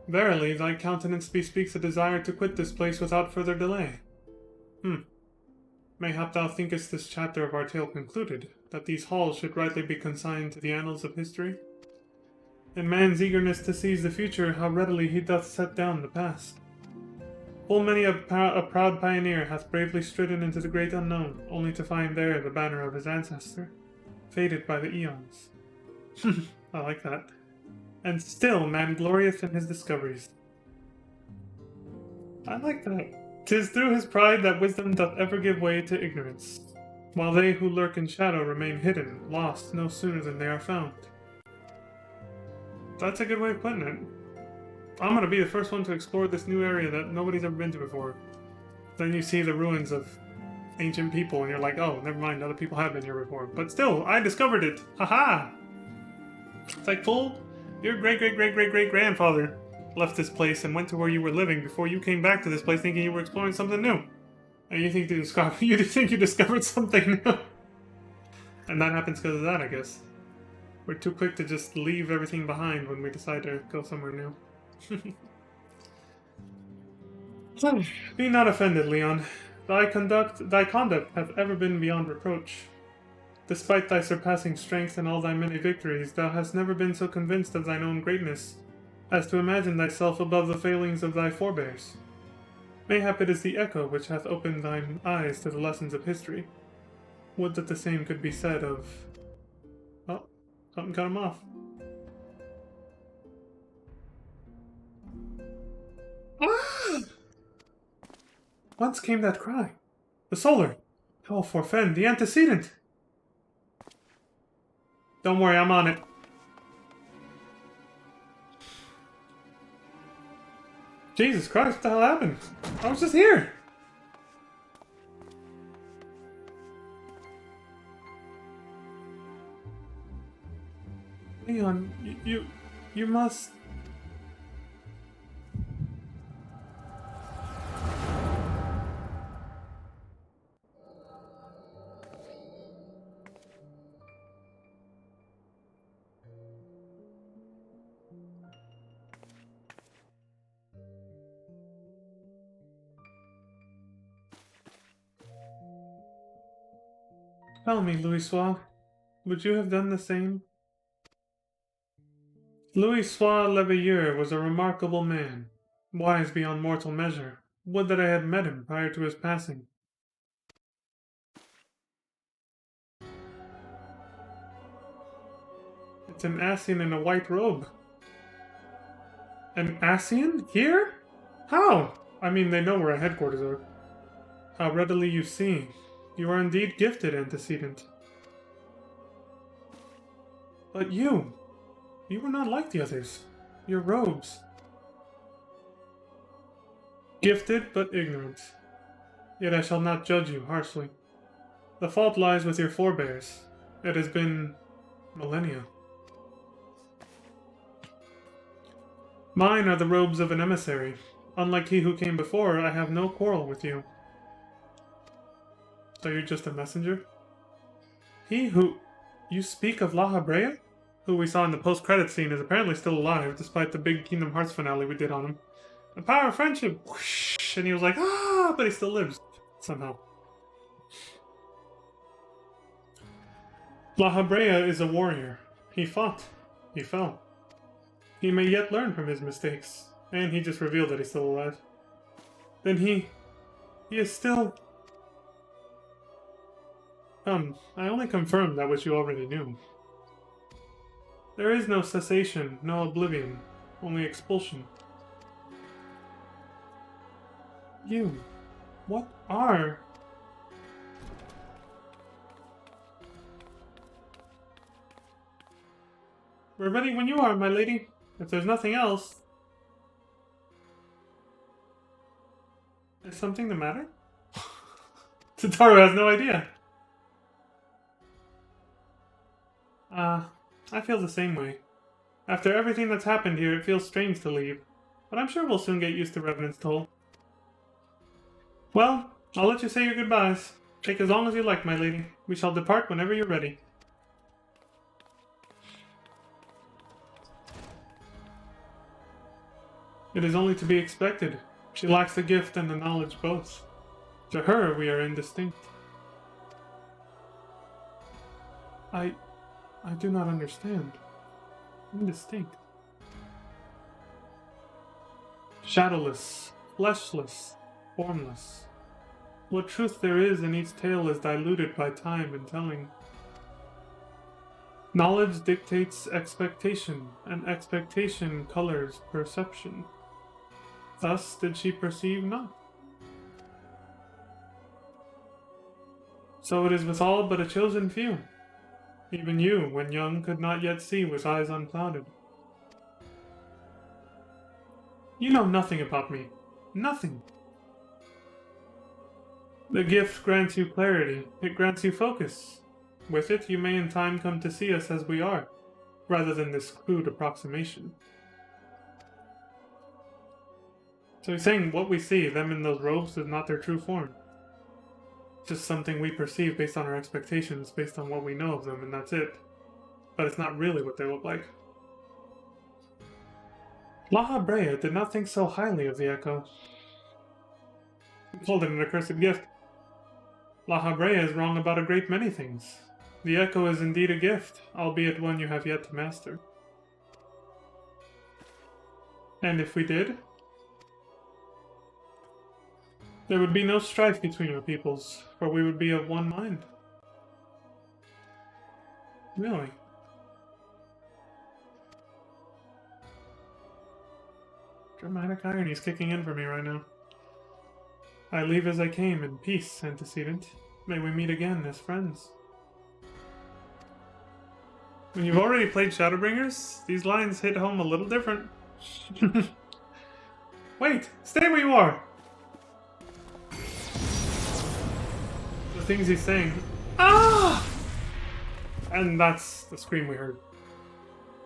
Verily, thy countenance bespeaks a desire to quit this place without further delay. Mayhap thou thinkest this chapter of our tale concluded, that these halls should rightly be consigned to the annals of history? In man's eagerness to seize the future, how readily he doth set down the past. Full many a proud pioneer hath bravely stridden into the great unknown, only to find there the banner of his ancestor, faded by the eons. I like that. And still man glorieth in his discoveries. I like that. 'Tis through his pride that wisdom doth ever give way to ignorance, while they who lurk in shadow remain hidden, lost no sooner than they are found. That's a good way of putting it. I'm gonna be the first one to explore this new area that nobody's ever been to before. Then you see the ruins of ancient people and you're like, oh, never mind, other people have been here before. But still, I discovered it! Haha! It's like, fool, your great-great-great-great-great-grandfather left this place and went to where you were living before you came back to this place thinking you were exploring something new. And you think you discovered something new. And that happens because of that, I guess. We're too quick to just leave everything behind when we decide to go somewhere new. Be not offended, Leon. Thy conduct hath ever been beyond reproach. Despite thy surpassing strength and all thy many victories, thou hast never been so convinced of thine own greatness as to imagine thyself above the failings of thy forebears. Mayhap it is the echo which hath opened thine eyes to the lessons of history. Would that the same could be said of... Oh, something cut him off. Ah! Whence came that cry? The solar! Oh, forfend, the antecedent! Don't worry, I'm on it. Jesus Christ, what the hell happened? I was just here! Leon, you must... Tell me, Louis, would you have done the same? Louis Leveilleur was a remarkable man, wise beyond mortal measure. Would that I had met him prior to his passing. It's an Ascian in a white robe. An Ascian? Here? How? I mean, they know where our headquarters are. How readily you see. You are indeed gifted, antecedent. But you were not like the others. Your robes. Gifted, but ignorant. Yet I shall not judge you harshly. The fault lies with your forebears. It has been millennia. Mine are the robes of an emissary. Unlike he who came before, I have no quarrel with you. So you're just a messenger? He who... You speak of La Habrea? Who we saw in the post-credit scene is apparently still alive, despite the big Kingdom Hearts finale we did on him. The power of friendship! Whoosh, and he was like, ah, but he still lives. Somehow. La Habrea is a warrior. He fought. He fell. He may yet learn from his mistakes. And he just revealed that he's still alive. Then he is still... I only confirmed that which you already knew. There is no cessation, no oblivion, only expulsion. You, what are... We're ready when you are, my lady. If there's nothing else... Is something the matter? Totoro has no idea. I feel the same way. After everything that's happened here, it feels strange to leave. But I'm sure we'll soon get used to Revenant's toll. Well, I'll let you say your goodbyes. Take as long as you like, my lady. We shall depart whenever you're ready. It is only to be expected. She lacks the gift and the knowledge both. To her, we are indistinct. I do not understand. Indistinct. Shadowless, fleshless, formless. What truth there is in each tale is diluted by time and telling. Knowledge dictates expectation, and expectation colors perception. Thus did she perceive not. So it is with all but a chosen few. Even you, when young, could not yet see with eyes unclouded. You know nothing about me. Nothing. The gift grants you clarity. It grants you focus. With it, you may in time come to see us as we are, rather than this crude approximation. So he's saying what we see, them in those robes, is not their true form. Just something we perceive based on our expectations, based on what we know of them, and that's it. But it's not really what they look like. La Habrea did not think so highly of the Echo. He called it an accursed gift. La Habrea is wrong about a great many things. The Echo is indeed a gift, albeit one you have yet to master. And if we did? There would be no strife between our peoples, for we would be of one mind. Really? Dramatic irony is kicking in for me right now. I leave as I came in peace, antecedent. May we meet again as friends. When you've already played Shadowbringers, these lines hit home a little different. Wait! Stay where you are! The things he's saying. Ah! And that's the scream we heard.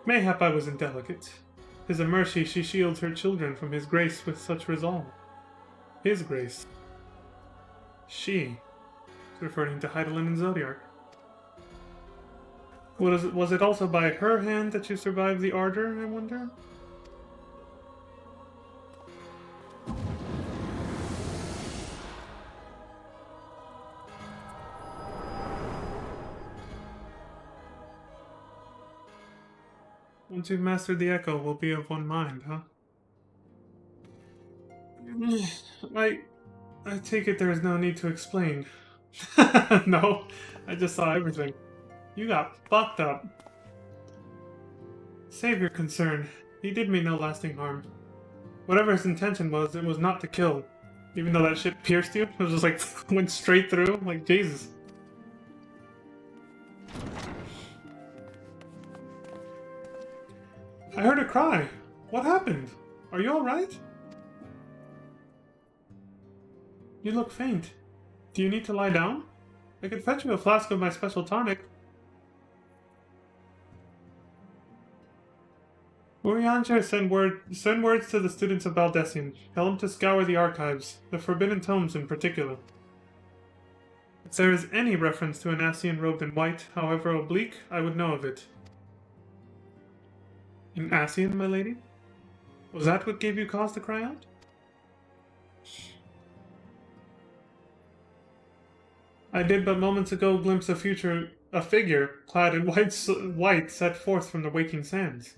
Mayhap I was indelicate. 'Tis a mercy she shields her children from his grace with such resolve. His grace. She. Referring to Heidelin and Zodiark. Was it also by her hand that you survived the Ardor, I wonder? Once you've mastered the Echo, we'll be of one mind, huh? I take it there is no need to explain. No, I just saw everything. You got fucked up. Save your concern. He did me no lasting harm. Whatever his intention was, it was not to kill. Even though that shit pierced you, it was just like, went straight through, like, Jesus. I heard a cry. What happened? Are you alright? You look faint. Do you need to lie down? I could fetch you a flask of my special tonic. Urianger, send words to the students of Baldessian. Tell them to scour the archives, the forbidden tomes in particular. If there is any reference to an Ascian robed in white, however oblique, I would know of it. An Ascian, my lady? Was that what gave you cause to cry out? I did but moments ago glimpse a figure clad in white set forth from the waking sands.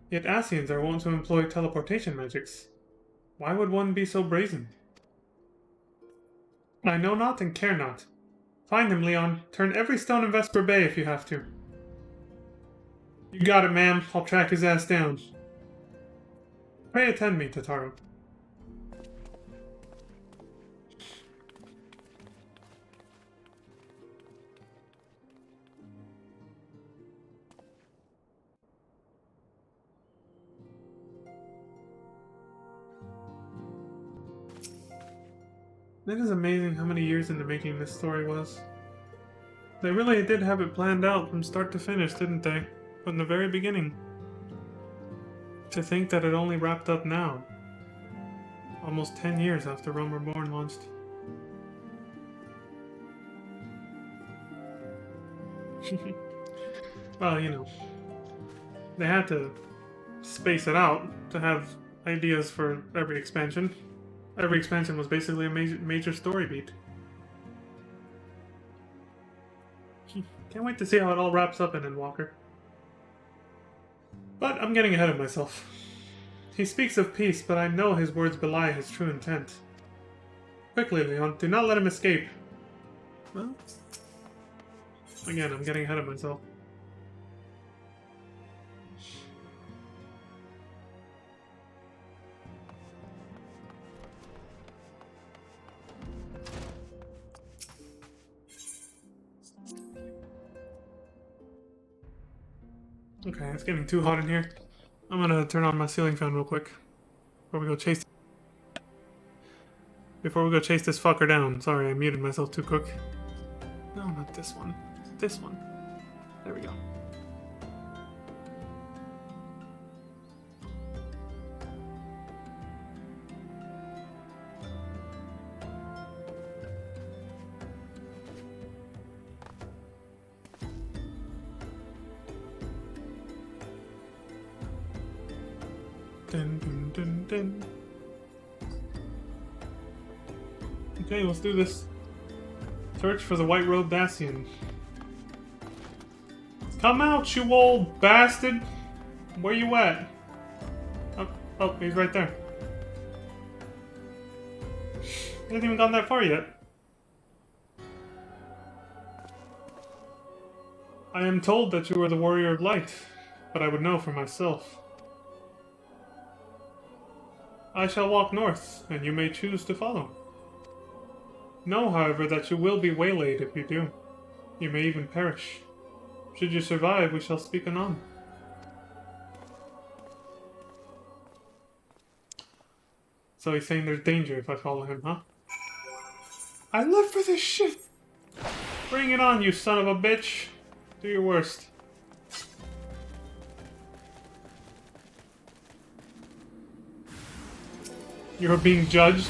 Yet Ascians are wont to employ teleportation magics. Why would one be so brazen? I know not and care not. Find him, Leon. Turn every stone in Vesper Bay if you have to. You got it, ma'am. I'll track his ass down. Pray attend me, Tataru. It is amazing how many years in the making this story was. They really did have it planned out from start to finish, didn't they? From the very beginning. To think that it only wrapped up now. Almost 10 years after Realm Reborn launched. Well, you know. They had to space it out to have ideas for every expansion. Every expansion was basically a major story beat. Can't wait to see how it all wraps up in Endwalker. But I'm getting ahead of myself. He speaks of peace, but I know his words belie his true intent. Quickly, Leon, do not let him escape. Well, again, I'm getting ahead of myself. Okay, it's getting too hot in here. I'm gonna turn on my ceiling fan real quick. Before we go chase this fucker down. Sorry, I muted myself too quick. No, not this one. This one. There we go. Dun, dun, dun, dun. Okay, let's do this. Search for the white-robed Ascian. Come out, you old bastard! Where you at? Oh, he's right there. He hasn't even gone that far yet. I am told that you are the Warrior of Light, but I would know for myself. I shall walk north, and you may choose to follow. Know, however, that you will be waylaid if you do. You may even perish. Should you survive, we shall speak anon. So he's saying there's danger if I follow him, huh? I live for this shit! Bring it on, you son of a bitch! Do your worst. You're being judged?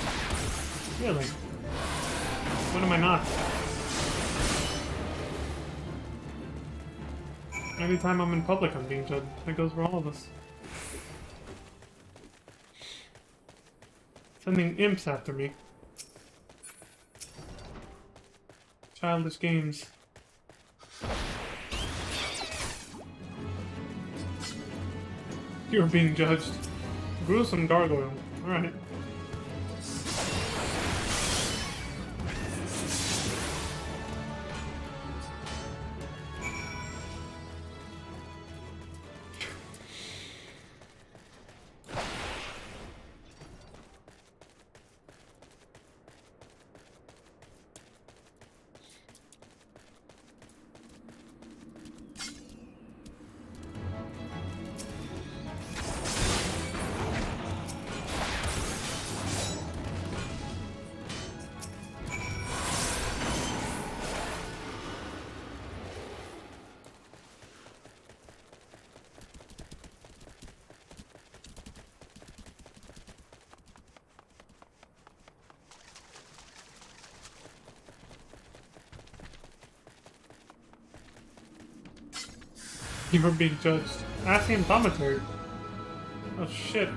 Really? When am I not? Anytime I'm in public, I'm being judged. That goes for all of us. Sending imps after me. Childish games. You're being judged. Gruesome gargoyle. Alright. You were being judged. Asian commentary. Oh shit.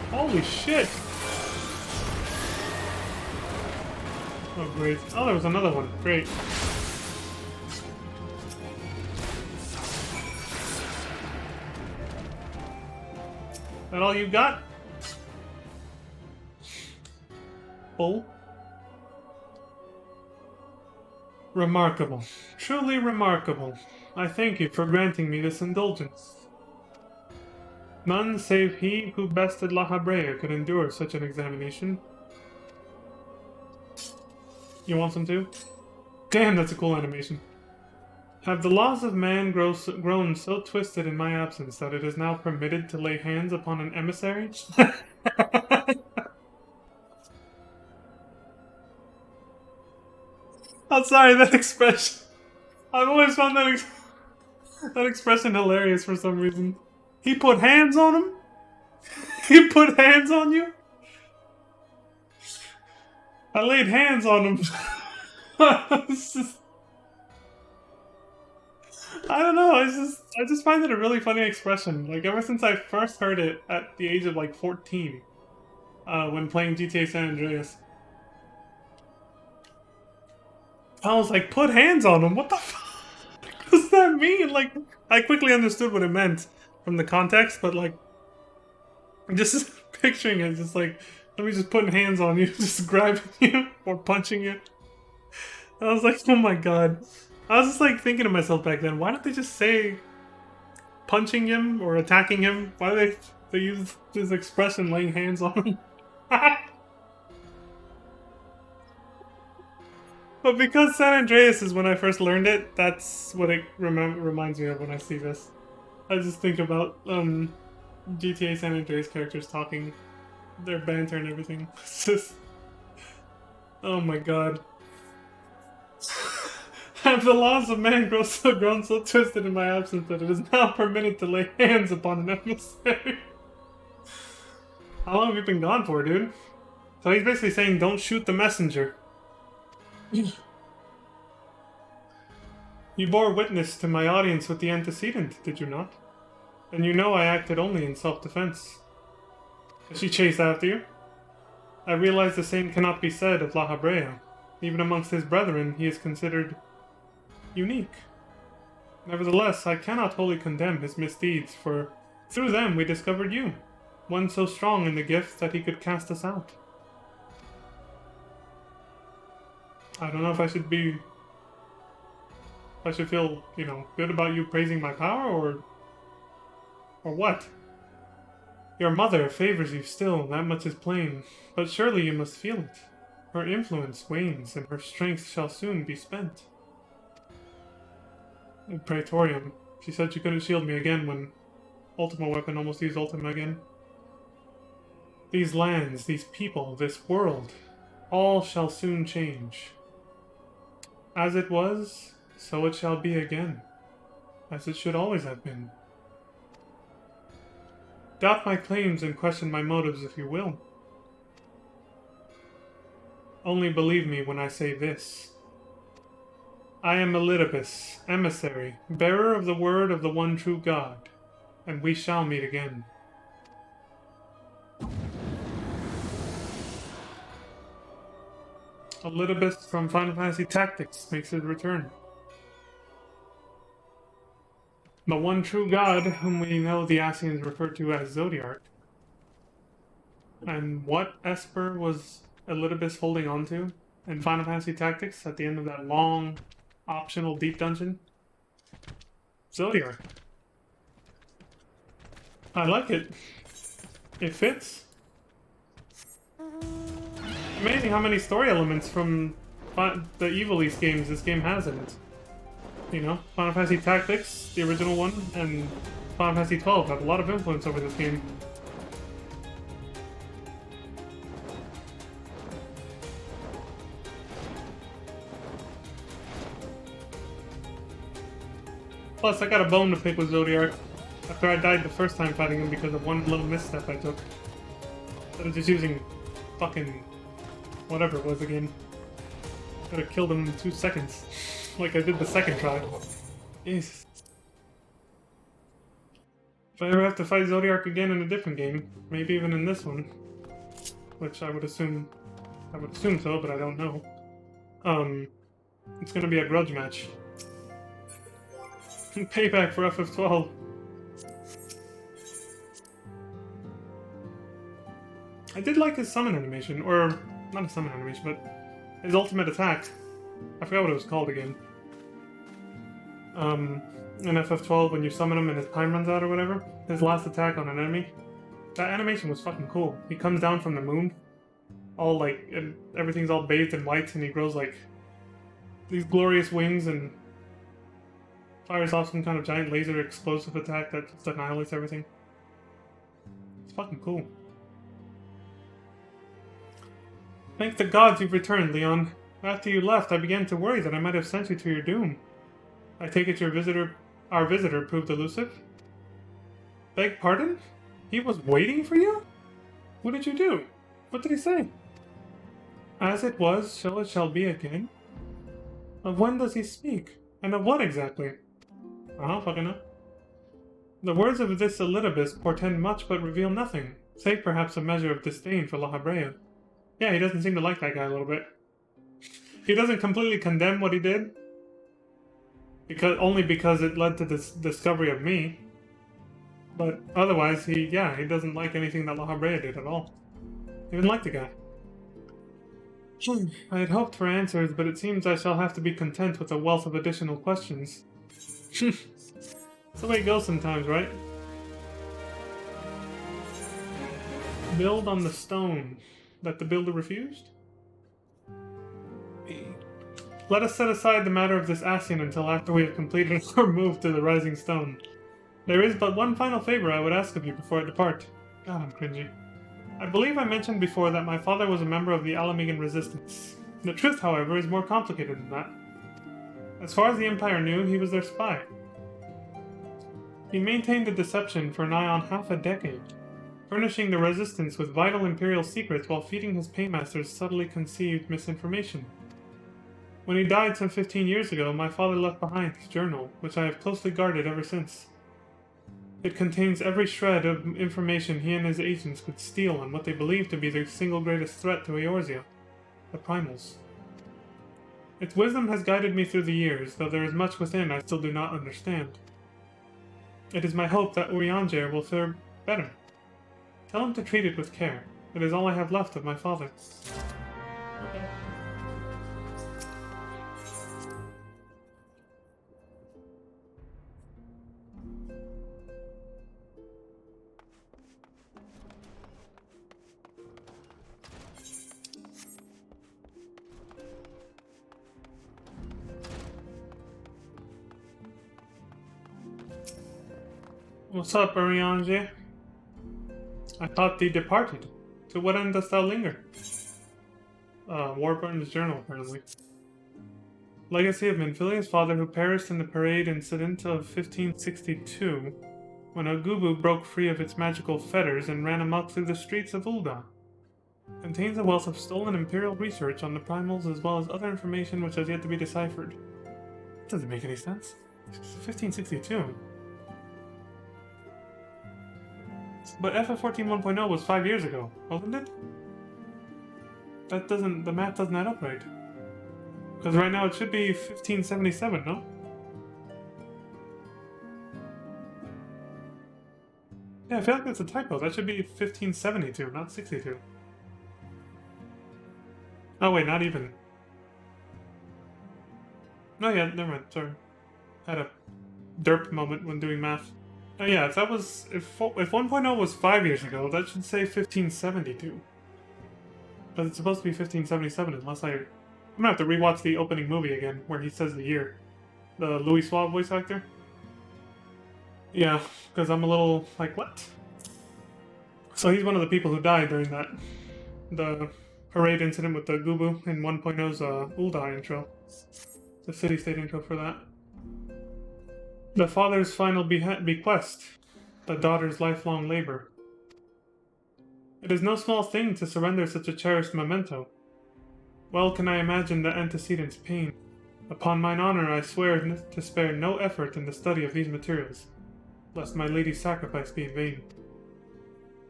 Holy shit! Oh great. Oh, there was another one. Great. That all you got? Bull? Remarkable. Truly remarkable. I thank you for granting me this indulgence. None save he who bested La Habrea could endure such an examination. You want some too? Damn, that's a cool animation. Have the laws of man grown so twisted in my absence that it is now permitted to lay hands upon an emissary? I'm sorry, that expression. I've always found that expression hilarious for some reason. He put hands on him? He put hands on you? I laid hands on him. It's just, I don't know, I just find it a really funny expression. Like, ever since I first heard it at the age of like 14, when playing GTA San Andreas. I was like, put hands on him? What the fuck does that mean? Like, I quickly understood what it meant from the context, but like, just picturing it, just like, let me just put hands on you, just grabbing you, or punching you. I was like, oh my god. I was just like thinking to myself back then, why don't they just say punching him or attacking him? Why do they use this expression, laying hands on him? But because San Andreas is when I first learned it, that's what it reminds me of when I see this. I just think about GTA San Andreas characters talking, their banter and everything. It's just, oh my god. Have the laws of man grown so twisted in my absence that it is now permitted to lay hands upon an emissary. How long have you been gone for, dude? So he's basically saying, don't shoot the messenger. You bore witness to my audience with the antecedent, did you not? And you know I acted only in self-defense. Did she chase after you? I realize the same cannot be said of La Habrea. Even amongst his brethren, he is considered unique. Nevertheless, I cannot wholly condemn his misdeeds, for through them we discovered you, one so strong in the gift that he could cast us out. I don't know if I should feel, you know, good about you praising my power, or what? Your mother favors you still, that much is plain, but surely you must feel it. Her influence wanes, and her strength shall soon be spent. In Praetorium, she said she couldn't shield me again when Ultima Weapon almost used Ultima again. These lands, these people, this world, all shall soon change. As it was, so it shall be again, as it should always have been. Doubt my claims and question my motives if you will. Only believe me when I say this. I am Elidibus, emissary, bearer of the word of the one true God, and we shall meet again. Elidibus from Final Fantasy Tactics makes his return. The one true God, whom we know the Asians refer to as Zodiark. And what Esper was Elidibus holding on to in Final Fantasy Tactics at the end of that long, optional deep dungeon? Zodiark. I like it. It fits. Amazing how many story elements from the Evil East games this game has in it. You know, Final Fantasy Tactics, the original one, and Final Fantasy 12 have a lot of influence over this game. Plus, I got a bone to pick with Zodiark after I died the first time fighting him because of one little misstep I took. Instead of just using fucking whatever it was again. Could have killed him in 2 seconds. Like I did the second try. Jesus. If I ever have to fight Zodiac again in a different game, maybe even in this one, which I would assume so, but I don't know. It's gonna be a grudge match. Payback for FF12. I did like his summon animation, or not a summon animation, but his ultimate attack. I forgot what it was called again. In FF12, when you summon him and his time runs out or whatever, his last attack on an enemy, that animation was fucking cool. He comes down from the moon, all like, and everything's all bathed in white, and he grows like these glorious wings and fires off some kind of giant laser explosive attack that just annihilates everything. It's fucking cool. Thank the gods you've returned, Leon. After you left, I began to worry that I might have sent you to your doom. I take it our visitor proved elusive? Beg pardon? He was waiting for you? What did you do? What did he say? As it was, so it shall be again. Of when does he speak? And of what exactly? I don't fucking know. The words of this Elidibus portend much but reveal nothing, save perhaps a measure of disdain for La Habrea. Yeah, he doesn't seem to like that guy a little bit. He doesn't completely condemn what he did, only because it led to this discovery of me. But otherwise, he doesn't like anything that La Habrea did at all. He didn't like the guy. I had hoped for answers, but it seems I shall have to be content with a wealth of additional questions. That's the way it goes sometimes, right? Build on the stone that the builder refused? Let us set aside the matter of this Ascian until after we have completed our move to the Rising Stone. There is but one final favor I would ask of you before I depart. God, I'm cringy. I believe I mentioned before that my father was a member of the Alamegan Resistance. The truth, however, is more complicated than that. As far as the Empire knew, he was their spy. He maintained the deception for nigh on half a decade, furnishing the Resistance with vital Imperial secrets while feeding his paymasters subtly conceived misinformation. When he died some 15 years ago, my father left behind his journal, which I have closely guarded ever since. It contains every shred of information he and his agents could steal on what they believe to be the single greatest threat to Eorzea, the Primals. Its wisdom has guided me through the years, though there is much within I still do not understand. It is my hope that Urianger will fare better. Tell him to treat it with care. It is all I have left of my father. Okay. What's up, Urianger? I thought thee departed. To what end dost thou linger? Warburn's journal, apparently. Legacy of Minfilia's father who perished in the parade incident of 1562, when a Gubu broke free of its magical fetters and ran amok through the streets of Ul'dah. Contains a wealth of stolen Imperial research on the Primals as well as other information which has yet to be deciphered. That doesn't make any sense. It's 1562. But FF14 1.0 was 5 years ago, wasn't it? The math doesn't add up right. Because right now it should be 1577, no? Yeah, I feel like that's a typo. That should be 1572, not 62. Oh wait, not even. No, yeah, never mind, sorry. Had a derp moment when doing math. Oh yeah, if that was if 1.0 was 5 years ago, that should say 1572. But it's supposed to be 1577 unless I'm gonna have to rewatch the opening movie again where he says the year. The Louis Suave voice actor. Yeah, because I'm a little like, what? So he's one of the people who died during the parade incident with the Gubu in 1.0's Ul'dah intro. The city-state intro for that. The father's final bequest, the daughter's lifelong labor. It is no small thing to surrender such a cherished memento. Well can I imagine the antecedent's pain. Upon mine honor, I swear to spare no effort in the study of these materials, lest my lady's sacrifice be in vain.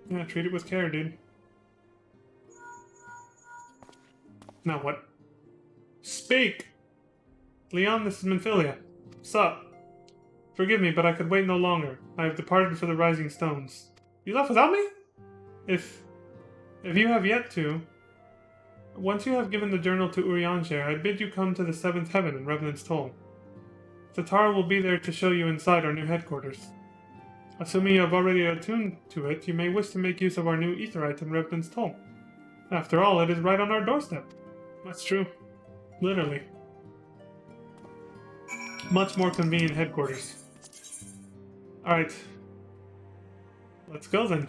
Yeah, treat it with care, dude. Now what? Speak! Leon, this is Minfilia. Sup? Forgive me, but I could wait no longer. I have departed for the Rising Stones. You left without me? If you have yet to, once you have given the journal to Urianger, I bid you come to the Seventh Heaven in Revenant's Toll. Tatara will be there to show you inside our new headquarters. Assuming you have already attuned to it, you may wish to make use of our new Aetherite in Revenant's Toll. After all, it is right on our doorstep. That's true. Literally. Much more convenient headquarters. Alright. Let's go then.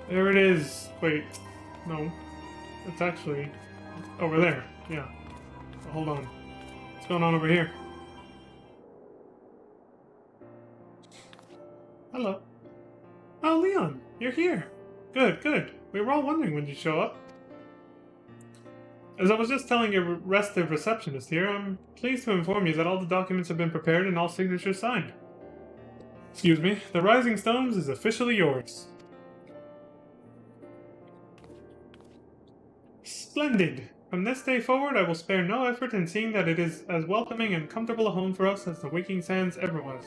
There it is. Wait. No. It's actually over there. Yeah. So hold on. What's going on over here? Hello. Oh, Leon. You're here. Good, good. We were all wondering when you'd show up. As I was just telling your restive receptionist here, I'm pleased to inform you that all the documents have been prepared and all signatures signed. Excuse me. The Rising Stones is officially yours. Splendid! From this day forward, I will spare no effort in seeing that it is as welcoming and comfortable a home for us as the Waking Sands ever was.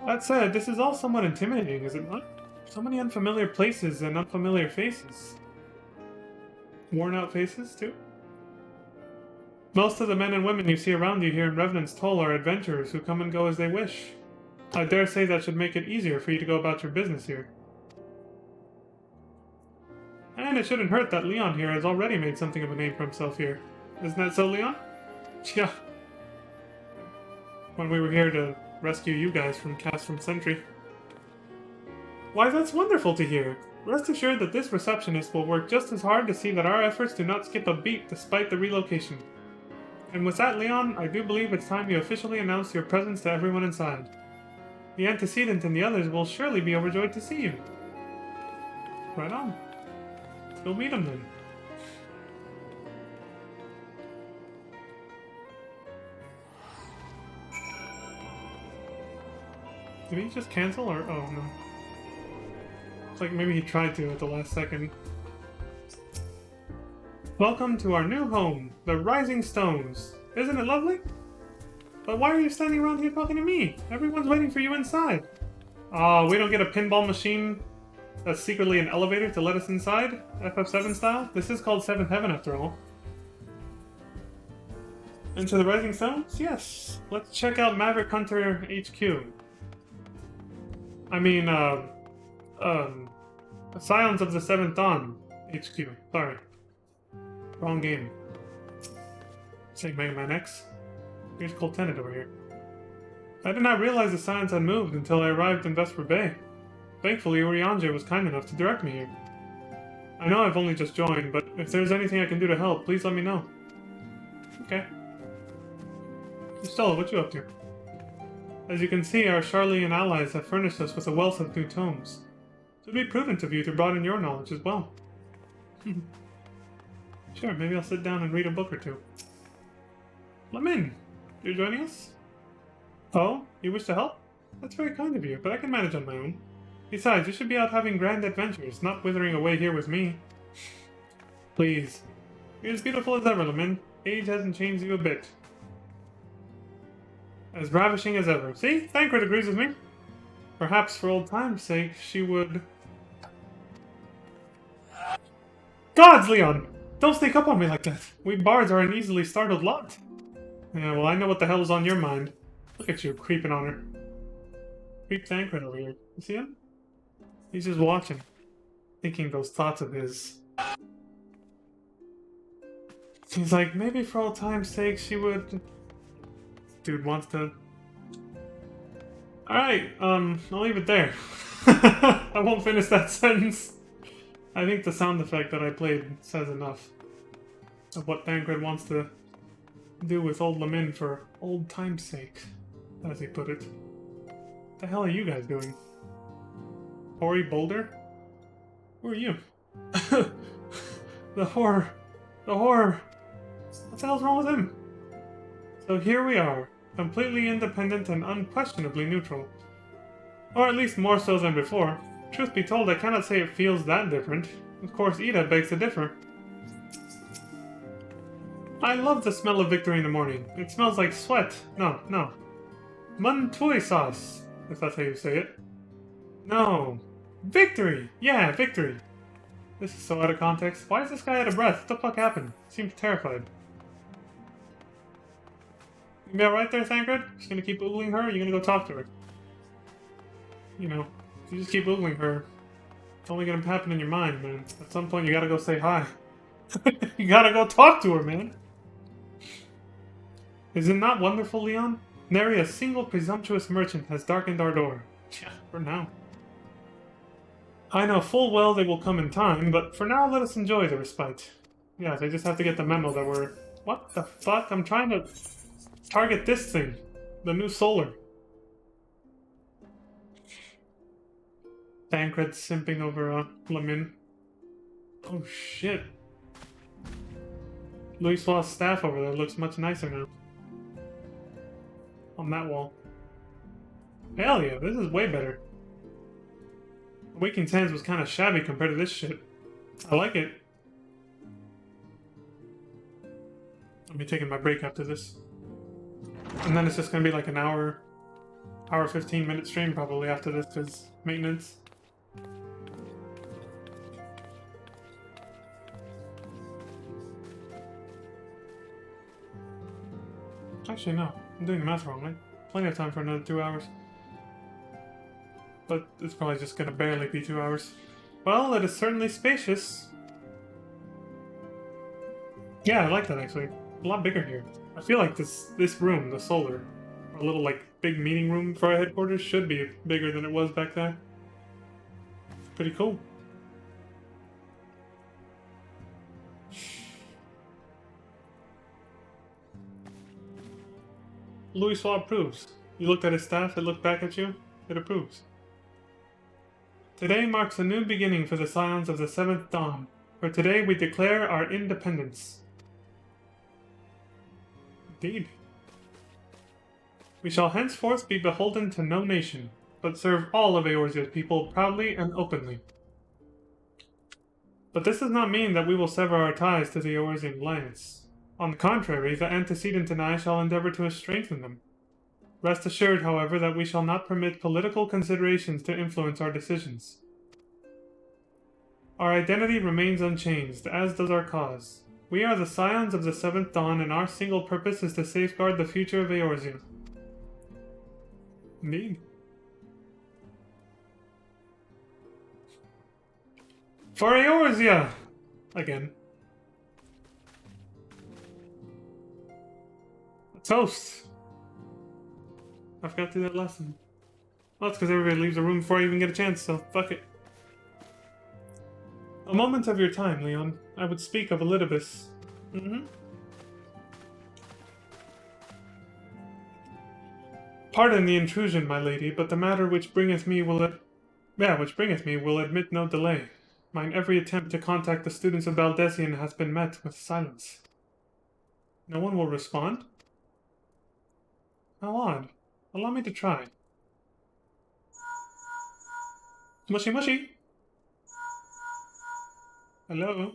That said, this is all somewhat intimidating, is it not? So many unfamiliar places and unfamiliar faces. Worn-out faces, too? Most of the men and women you see around you here in Revenant's Toll are adventurers who come and go as they wish. I dare say that should make it easier for you to go about your business here. And it shouldn't hurt that Leon here has already made something of a name for himself here. Isn't that so, Leon? Yeah. When we were here to rescue you guys from Cast from Sentry. Why, that's wonderful to hear. Rest assured that this receptionist will work just as hard to see that our efforts do not skip a beat despite the relocation. And with that, Leon, I do believe it's time you officially announce your presence to everyone inside. The antecedent and the others will surely be overjoyed to see you. Right on. Let's go meet them then. Did he just cancel or... oh no. It's like maybe he tried to at the last second. Welcome to our new home, the Rising Stones. Isn't it lovely? But why are you standing around here talking to me? Everyone's waiting for you inside. Oh, we don't get a pinball machine that's secretly an elevator to let us inside? FF7 style? This is called Seventh Heaven after all. Into the Rising Stones? Yes. Let's check out Maverick Hunter HQ. I mean, Scions of the Seventh Dawn HQ. Sorry. Wrong game. Say Mega Man X. Here's Cold Tenet over here. I did not realize the Scions had moved until I arrived in Vesper Bay. Thankfully, Urianger was kind enough to direct me here. I know I've only just joined, but if there's anything I can do to help, please let me know. Okay. Stella, what you up to? As you can see, our Charlian allies have furnished us with a wealth of new tomes. It would be prudent of you to broaden your knowledge as well. Sure, maybe I'll sit down and read a book or two. Let in. You're joining us? Oh, you wish to help? That's very kind of you, but I can manage on my own. Besides, you should be out having grand adventures, not withering away here with me. Please. You're as beautiful as ever, Lamin. Age hasn't changed you a bit. As ravishing as ever. See? Thancred agrees with me. Perhaps for old time's sake, she would... Gods, Leon! Don't sneak up on me like that. We bards are an easily startled lot. Yeah, well, I know what the hell is on your mind. Look at you, creeping on her. Creep Thancred over here. You see him? He's just watching. Thinking those thoughts of his. He's like, maybe for old time's sake she would... Dude wants to... Alright, I'll leave it there. I won't finish that sentence. I think the sound effect that I played says enough of what Thancred wants to do with old Lamin for old time's sake, as he put it. What the hell are you guys doing? Hoary Boulder? Who are you? The horror. The horror. What the hell's wrong with him? So here we are, completely independent and unquestionably neutral. Or at least more so than before. Truth be told, I cannot say it feels that different. Of course, Ida begs to differ. I love the smell of victory in the morning. It smells like sweat. No. Mun Tui sauce, if that's how you say it. No. Victory! Yeah, victory! This is so out of context. Why is this guy out of breath? What the fuck happened? Seems terrified. You be alright there, Thancred? Just gonna keep oogling her, or you gonna go talk to her? You know, if you just keep oogling her, it's only gonna happen in your mind, man. At some point, you gotta go say hi. You gotta go talk to her, man. Is it not wonderful, Leon? Nary a single presumptuous merchant has darkened our door. Yeah, for now. I know full well they will come in time, but for now let us enjoy the respite. Yes, I just have to get the memo that we're... What the fuck? I'm trying to target this thing. The new solar. Thancred simping over Lamin. Oh shit. Louis Law's staff over there looks much nicer now. On that wall. Hell yeah, this is way better. Awakened Sands was kind of shabby compared to this shit. I like it. I'll be taking my break after this. And then it's just gonna be like an hour 15-minute stream probably after this, because maintenance. Actually, no. I'm doing the math wrong, right? Plenty of time for another 2 hours. But it's probably just gonna barely be 2 hours. Well, it is certainly spacious. Yeah, I like that actually. A lot bigger here. I feel like this room, the solar, a little like big meeting room for our headquarters, should be bigger than it was back there. It's pretty cool. Louis Suave approves. You looked at his staff, it looked back at you, it approves. Today marks a new beginning for the Scions of the Seventh Dawn, for today we declare our independence. Indeed. We shall henceforth be beholden to no nation, but serve all of Eorzea's people proudly and openly. But this does not mean that we will sever our ties to the Eorzean lands. On the contrary, the antecedent and I shall endeavor to strengthen them. Rest assured, however, that we shall not permit political considerations to influence our decisions. Our identity remains unchanged, as does our cause. We are the Scions of the Seventh Dawn, and our single purpose is to safeguard the future of Eorzea. Indeed. For Eorzea! Again. A toast! I forgot to do that last time. Well, that's because everybody leaves the room before I even get a chance, so fuck it. A moment of your time, Leon. I would speak of Elidibus. Pardon the intrusion, my lady, but the matter which bringeth me will admit no delay. Mine every attempt to contact the students of Baldessian has been met with silence. No one will respond? How odd. Allow me to try. Mushy mushy! Hello?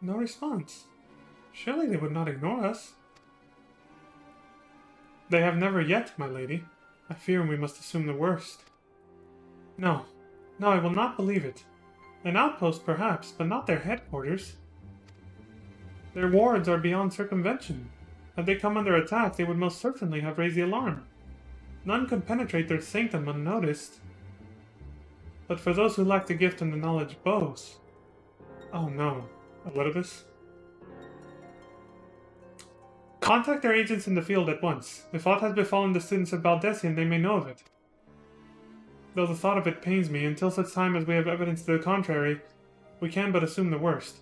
No response. Surely they would not ignore us. They have never yet, my lady. I fear we must assume the worst. No. No, I will not believe it. An outpost, perhaps, but not their headquarters. Their wards are beyond circumvention. Had they come under attack, they would most certainly have raised the alarm. None could penetrate their sanctum unnoticed. But for those who lack the gift and the knowledge both... Oh no. Elidibus? Contact their agents in the field at once. If aught has befallen the students of Baldessian, they may know of it. Though the thought of it pains me, until such time as we have evidence to the contrary, we can but assume the worst.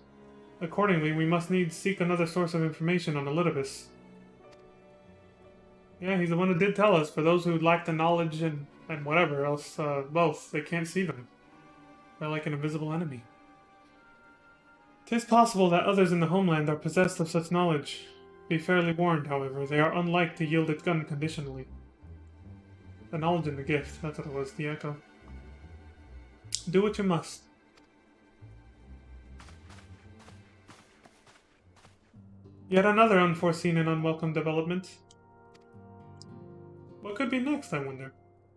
Accordingly, we must needs seek another source of information on Elidibus. Yeah, he's the one who did tell us, for those who lack the knowledge and whatever else, both, they can't see them. They're like an invisible enemy. 'Tis possible that others in the homeland are possessed of such knowledge. Be fairly warned, however, they are unlike to yield it unconditionally. The knowledge and the gift, that's what it was, the echo. Do what you must. Yet another unforeseen and unwelcome development. What could be next, I wonder?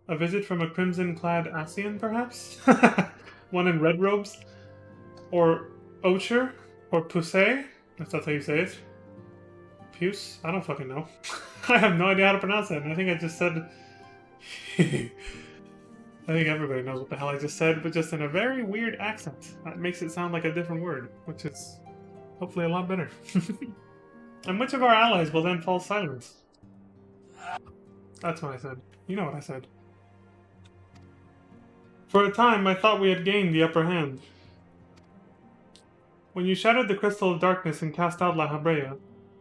A visit from a crimson-clad Asian, perhaps? One in red robes? Or Ocher? Or Pusey? If that's how you say it. Puce? I don't fucking know. I have no idea how to pronounce that, and I think I just said... I think everybody knows what the hell I just said, but just in a very weird accent. That makes it sound like a different word, which is hopefully a lot better. And which of our allies will then fall silent? That's what I said. You know what I said. For a time, I thought we had gained the upper hand. When you shattered the crystal of darkness and cast out La Habrea,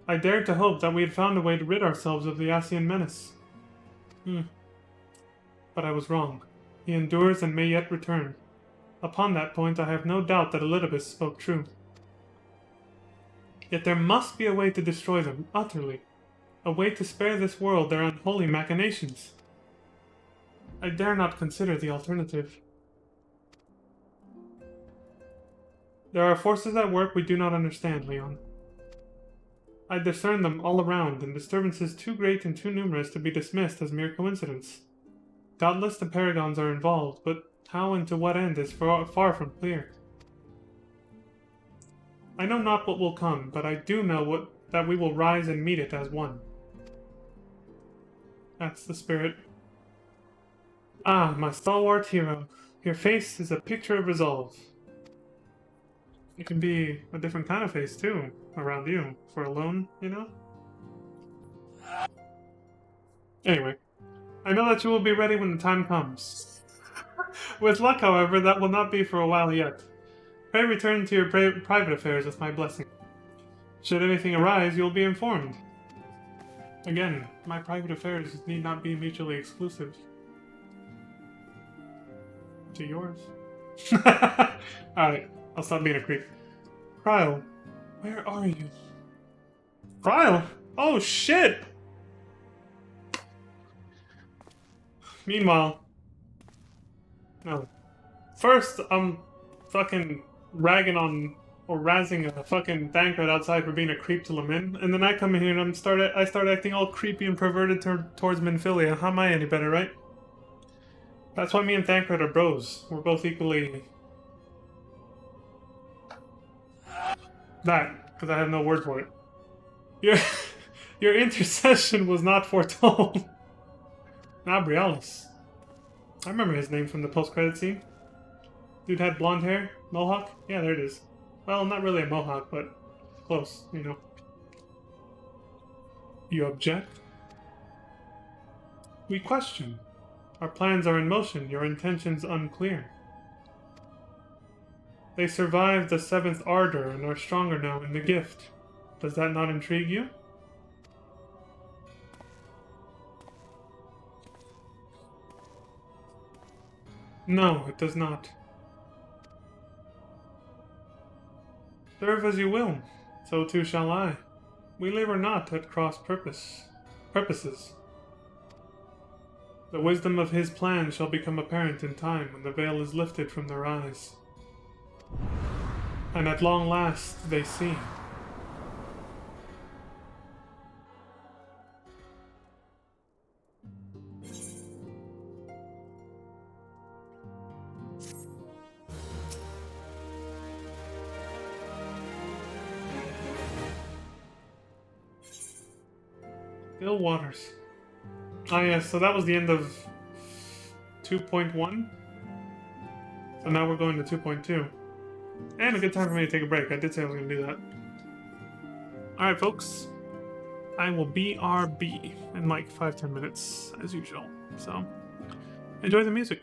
I dared to hope that we had found a way to rid ourselves of the Asian menace. But I was wrong. He endures and may yet return. Upon that point, I have no doubt that Elidibus spoke true. Yet there must be a way to destroy them, utterly. A way to spare this world their unholy machinations. I dare not consider the alternative. There are forces at work we do not understand, Leon. I discern them all around, and disturbances too great and too numerous to be dismissed as mere coincidence. Doubtless the Paragons are involved, but how and to what end is far from clear. I know not what will come, but I do know that we will rise and meet it as one. That's the spirit. Ah, my stalwart hero. Your face is a picture of resolve. It can be a different kind of face, too, around you. For alone, you know? Anyway, I know that you will be ready when the time comes. With luck, however, that will not be for a while yet. Pray return to your private affairs with my blessing. Should anything arise, you will be informed. Again, my private affairs need not be mutually exclusive. To yours. Alright, I'll stop being a creep. Cryle, where are you? Cryle? Oh shit! Meanwhile... No. First, I'm fucking ragging on... or razzing a fucking Thancred outside for being a creep to Lamin, and then I come in here and I start acting all creepy and perverted towards Minfilia. How am I any better, right? That's why me and Thancred are bros. We're both equally... That, because I have no word for it. Your intercession was not foretold. Nabrialis. I remember his name from the post-credit scene. Dude had blonde hair, mohawk. Yeah, there it is. Well, not really a mohawk, but close, you know. You object? We question. Our plans are in motion, your intentions unclear. They survived the 7th Ardor and are stronger now in the gift. Does that not intrigue you? No, it does not. Serve as you will, so too shall I. We labor not at cross purposes. The wisdom of his plan shall become apparent in time when the veil is lifted from their eyes. And at long last they see. Bill Waters. Ah yes, so that was the end of 2.1. So now we're going to 2.2. And a good time for me to take a break. I did say I was going to do that. Alright folks, I will BRB in like 5-10 minutes as usual. So, enjoy the music.